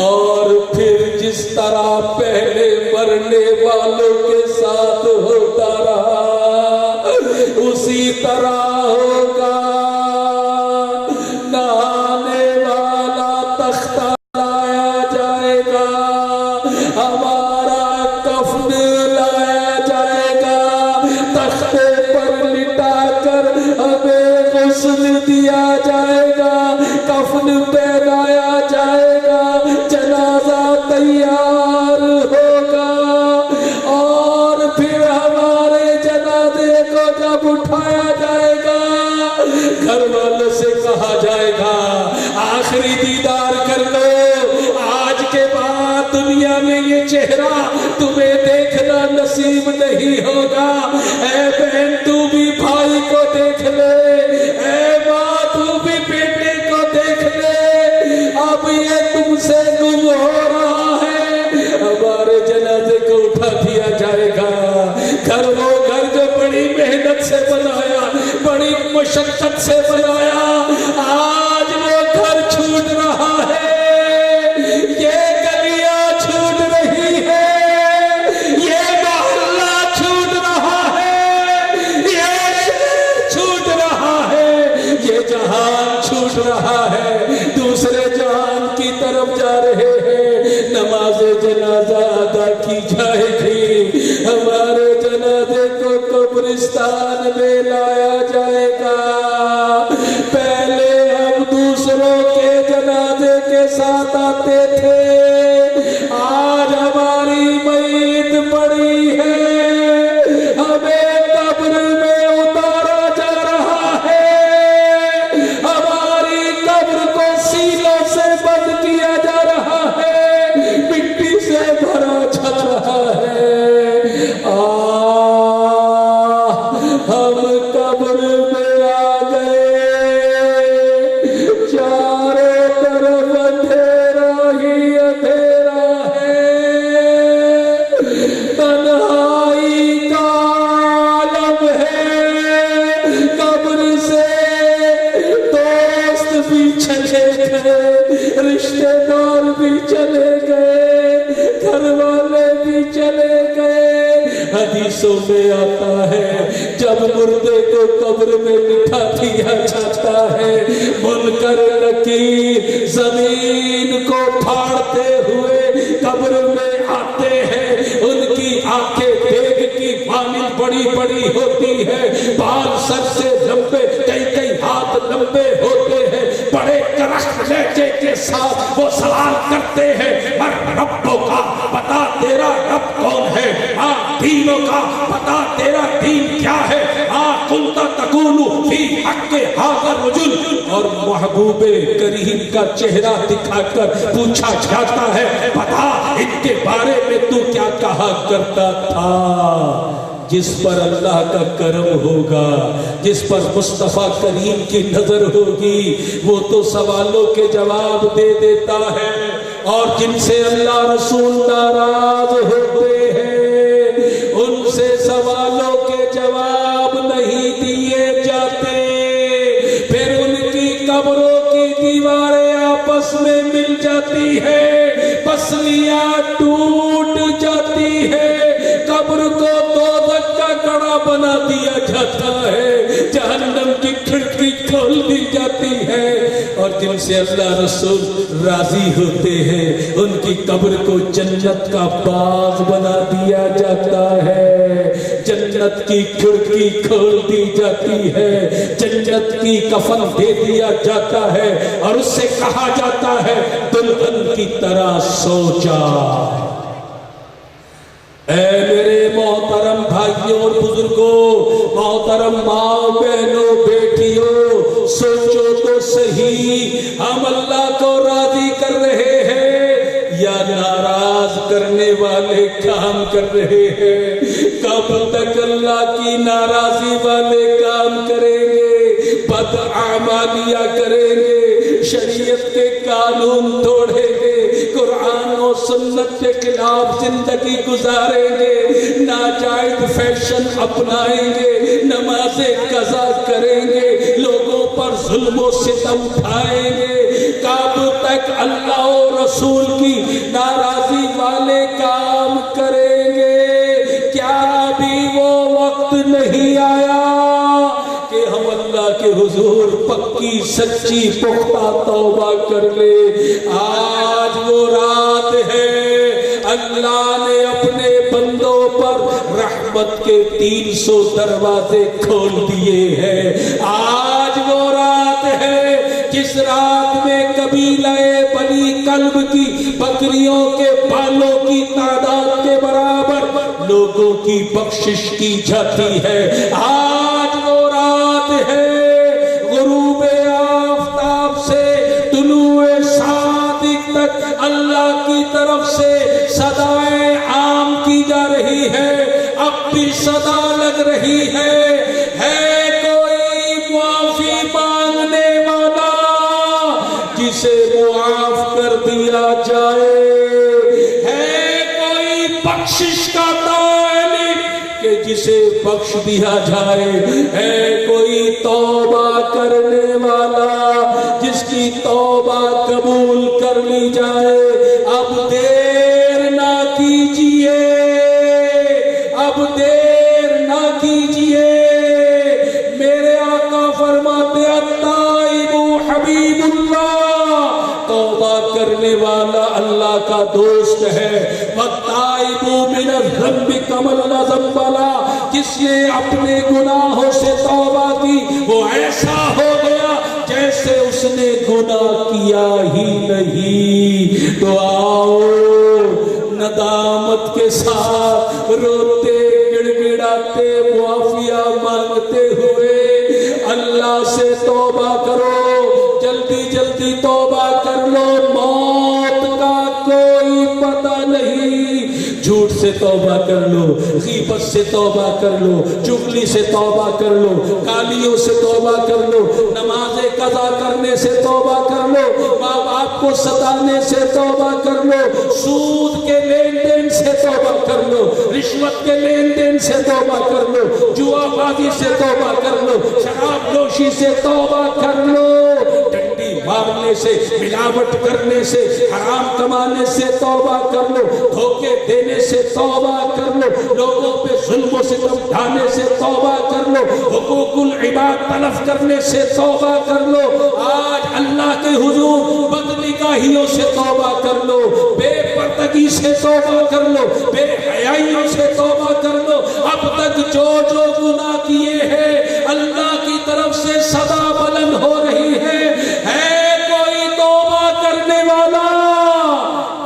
اور پھر جس طرح پہلے مرنے والوں کے ساتھ ہوتا رہا اسی طرح ہوگا۔ نہانے والا تختہ لایا جائے گا، ہمارا کفن لایا جائے گا، تختے پر لٹا کر ہمیں غسل دیا جائے گا، کفن پہنایا جائے گا، جنازہ تیار ہوگا، اور پھر ہمارے جنازے کو جب اٹھایا جائے گا، گھر والوں سے کہا جائے گا آخری دیدار کر لو، چہرہ تمہیں دیکھنا نصیب نہیں ہوگا۔ اے بہن تو بھی بھائی کو دیکھ لے، اے ماں تو بھی بیٹے کو دیکھ لے، اب یہ تم سے گم ہو رہا ہے، ہمارے جنازے کو اٹھا دیا جائے گا۔ گھر وہ گھر جو بڑی محنت سے بنایا، بڑی مشقت سے بنایا، آج وہ گھر چھوٹ رہا ہے، یہ گلیاں چھوٹ رہی ہے، یہ محلہ چھوٹ رہا ہے، یہ شہر چھوٹ رہا ہے، یہ جہان چھوٹ رہا ہے، دوسرے جہان کی طرف جا رہے ہیں۔ نماز جنازہ ادا کی جائے گی، ہمارے جنازے کو قبرستان میں لایا جائے گا۔ پہلے ہم دوسروں کے جنازے کے ساتھ آتے تھے، آج ہماری میت پڑی ہے، ہمیں قبر میں اتارا جا رہا ہے، ہماری قبر کو سیلوں سے بند کیا جا رہا ہے، مٹی سے بھرا جا رہا ہے۔ ہم قبر میں آ گئے، چاروں طرف اندھیرا ہی اندھیرا ہے، تنہائی کا عالم ہے، قبر سے دوست بھی چلے گئے، رشتے دار بھی چلے گئے، گھر والے بھی چلے گئے۔ حدیثوں میں آتا ہے جب مردے کو قبر میں بٹھا دیا جاتا ہے، منکر نکیر زمین کو پھاڑتے ہوئے قبر میں آتے ہیں، ان کی آنکھیں دیگ کی مانند بڑی بڑی ہوتی ہے، بال سر سے لمبے، کئی کئی ہاتھ لمبے ہوتے ہیں، بڑے کرخت لہجے کے ساتھ وہ سوال کرتے ہیں، من ربوں کا بتا تیرا رب کون ہے، دینوں کا بتا تیرا دین کیا ہے، قلت تقول فی حق ھذا الرجل، اور محبوب کریم کا چہرہ دکھا کر پوچھا جاتا ہے، بتا ان کے بارے میں تو کیا کہا کرتا تھا۔ جس پر اللہ کا کرم ہوگا، جس پر مصطفیٰ کریم کی نظر ہوگی، وہ تو سوالوں کے جواب دے دیتا ہے، اور جن سے اللہ رسول ناراض ہوتے ہیں ان سے سوالوں کے جواب نہیں دیے جاتے، پھر ان کی قبروں کی دیواریں آپس میں مل جاتی ہے، پسلیاں ٹوٹ جاتی ہے، قبر کو دوزخ کا کڑا بنا دیا جاتا ہے، جہنم کی کھڑکی کھول دی جاتی ہے، اور جن سے اللہ رسول راضی ہوتے ہیں ان کی قبر کو جنت کا باغ بنا دیا جاتا ہے، جنت کی کھڑکی کھول دی جاتی ہے، جنت کی کفن دے دیا جاتا ہے، اور اس سے کہا جاتا ہے دلہن کی طرح سو جا۔ اے میرے محترم بھائیوں اور بزرگوں، محترم ماں بہنوں بیٹیوں، سوچو تو صحیح، ہم اللہ کو راضی کر رہے ہیں یا ناراض کرنے والے کام کر رہے ہیں؟ کب تک اللہ کی ناراضی والے کام کریں گے، بدعمالیاں کریں گے، شریعت کے قانون توڑیں گے، قرآن و سنت کے خلاف زندگی گزاریں گے، ناجائز فیشن اپنائیں گے، نمازیں قضا کریں گے، لوگوں پر ظلم و ستم اٹھائیں گے، کب تک اللہ و رسول کی ناراضی والے کام کریں گے؟ کیا ابھی وہ وقت نہیں آیا کہ ہم اللہ کے حضور پکی سچی پختہ توبہ کر لے؟ آج وہ رات ہے، اللہ نے اپنے بندوں پر رحمت کے 300 دروازے کھول دیے ہیں۔ آج وہ رات ہے جس رات میں قبیلہ بنی کلب کی بکریوں کے بالوں کی تعداد کے برابر لوگوں کی بخشش کی جاتی ہے۔ آج وہ رات ہے غروب آفتاب سے طلوع صادق تک اللہ کی طرف سے صدائے بخش دیا جائے۔ ہے کوئی توبہ کرنے والا جس کی توبہ قبول کر لی جائے؟ اب دیر نہ کیجیے، اب دیر نہ کیجیے۔ میرے آقا فرماتے التائب حبیب اللہ، توبہ کرنے والا اللہ کا دوست ہے۔ والتائب من الذنب کمن لا ذنب لہ، جس نے اپنے گناہوں سے توبہ کی وہ ایسا ہو گیا جیسے اس نے گناہ کیا ہی نہیں۔ تو آؤ ندامت کے ساتھ روتے گڑ گڑاتے معافیا مانگتے ہوئے اللہ سے توبہ کرو، جلدی جلدی توبہ کر لو، موت کا کوئی پتہ نہیں۔ جھوٹ سے توبہ کر لو، غیبت سے توبہ کر لو، چغلی سے توبہ کر لو، گالیوں سے توبہ کر لو، نماز قضا کرنے سے توبہ کر لو، ماں باپ کو ستانے سے توبہ کر لو، سود کے لین دین سے توبہ کر لو، رشوت کے لین دین سے توبہ کر لو، جوا بازی سے توبہ کر لو، شراب نوشی سے توبہ کر لو، ڈنڈی مارنے سے، ملاوٹ کرنے سے، حرام کمانے سے توبہ کر لو، دھوکے دینے سے توبہ کر لو، لوگوں پہ ظلم و ستم ڈھانے سے توبہ کر لو، حقوق العباد تلف کرنے سے توبہ کر لو۔ آج اللہ کے حضور بد نگاہیوں سے توبہ کر لو، بے پردگی سے توبہ کر لو، بے حیائیوں سے توبہ کر لو۔ اب تک جو جو گناہ کیے ہیں اللہ کی طرف سے صدا بلند ہو رہی ہے کوئی توبہ کرنے والا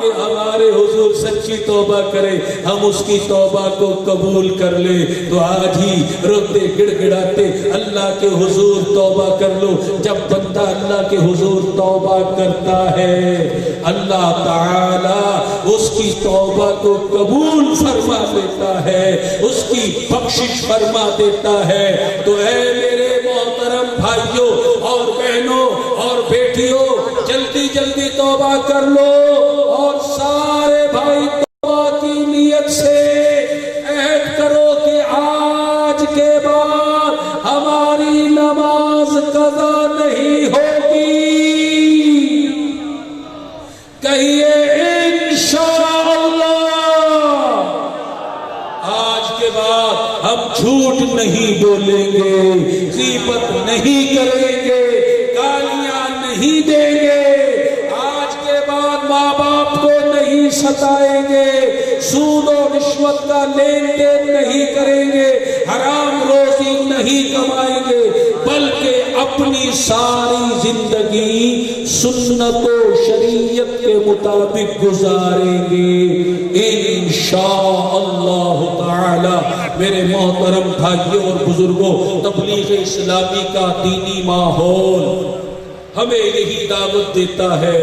کہ ہمارے حضور سچی توبہ کرے، ہم اس کی توبہ کو قبول کر لیں؟ تو آج ہی روتے گڑ گڑاتے اللہ کے حضور توبہ کر لو۔ جب بندہ اللہ کے حضور توبہ کرتا ہے اللہ تعالی اس کی توبہ کو قبول فرما دیتا ہے، اس کی بخشش فرما دیتا ہے۔ تو اے میرے محترم بھائیوں اور بہنوں اور بیٹیوں، جلدی جلدی توبہ کر لو، اور سارے بھائی توبہ کی نیت سے عہد کرو کہ آج کے بعد ہماری نماز قضا نہیں ہوگی۔ کہیے انشاءاللہ آج کے بعد ہم جھوٹ نہیں بولیں گے، غیبت نہیں کریں گے، گالیاں نہیں دیں گے، آج کے بعد ماں باپ کو نہیں ستائیں گے، سود و رشوت کا لین دین نہیں کریں گے، حرام روزی نہیں کمائیں گے، بلکہ اپنی ساری زندگی سنت و شریعت کے مطابق گزاریں گے انشاءاللہ تعالی۔ میرے محترم بھائیوں اور بزرگوں، تبلیغ اسلامی کا دینی ماحول ہمیں یہی دعوت دیتا ہے،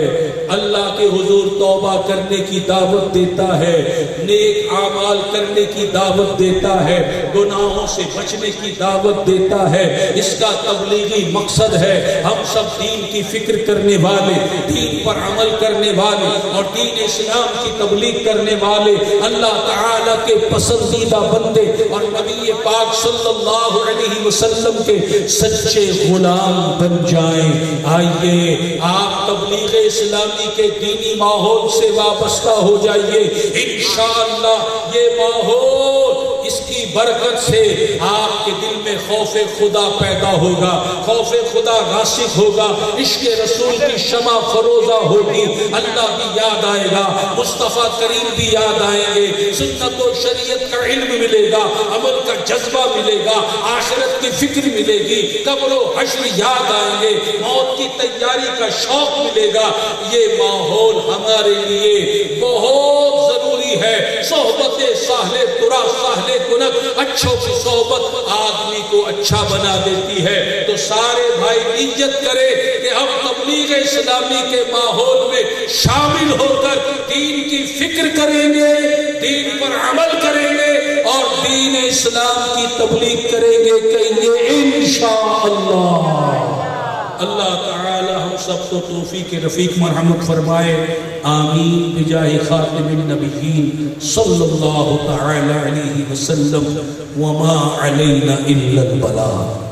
اللہ کے حضور توبہ کرنے کی دعوت دیتا ہے، نیک اعمال کرنے کی دعوت دیتا ہے، گناہوں سے بچنے کی دعوت دیتا ہے۔ اس کا تبلیغی مقصد ہے ہم سب دین کی فکر کرنے والے، دین پر عمل کرنے والے اور دین اسلام کی تبلیغ کرنے والے، اللہ تعالیٰ کے پسندیدہ بندے اور نبی پاک صلی اللہ علیہ وسلم کے سچے غلام بن جائیں۔ آئیے آپ تبلیغ اسلامی کے دینی ماحول سے وابستہ ہو جائیے، انشاءاللہ یہ ماحول اس کی برکت سے آپ کے دل میں خوف خدا پیدا ہوگا، خوف خدا راسخ ہوگا، عشق رسول کی شمع فروزہ ہوگی، اللہ بھی یاد آئے گا، مصطفیٰ کریم بھی یاد آئیں گے، سنت و شریعت کا علم ملے گا، عمل کا جذبہ ملے گا، آخرت کی فکر ملے گی، قبر و حشر یاد آئیں گے، موت کی تیاری کا شوق ملے گا۔ یہ ماحول ہمارے لیے بہت ضروری ہے۔ صحبت ساحل ترا ساحل کنک، اچھوں کی صحبت آدمی کو اچھا بنا دیتی ہے۔ تو سارے بھائی نیت کرے کہ ہم تبلیغ اسلامی کے ماحول میں شامل ہو کر دین کی فکر کریں گے، دین پر عمل کریں گے اور دین اسلام کی تبلیغ کریں گے، کہیں گے انشاءاللہ۔ اللہ تعالی ہم سب کو توفیق رفیق مرحمت فرمائے، آمین بجاہ خاتم النبیین صلی اللہ تعالی علیہ وسلم، وما علینا الا البلاغ۔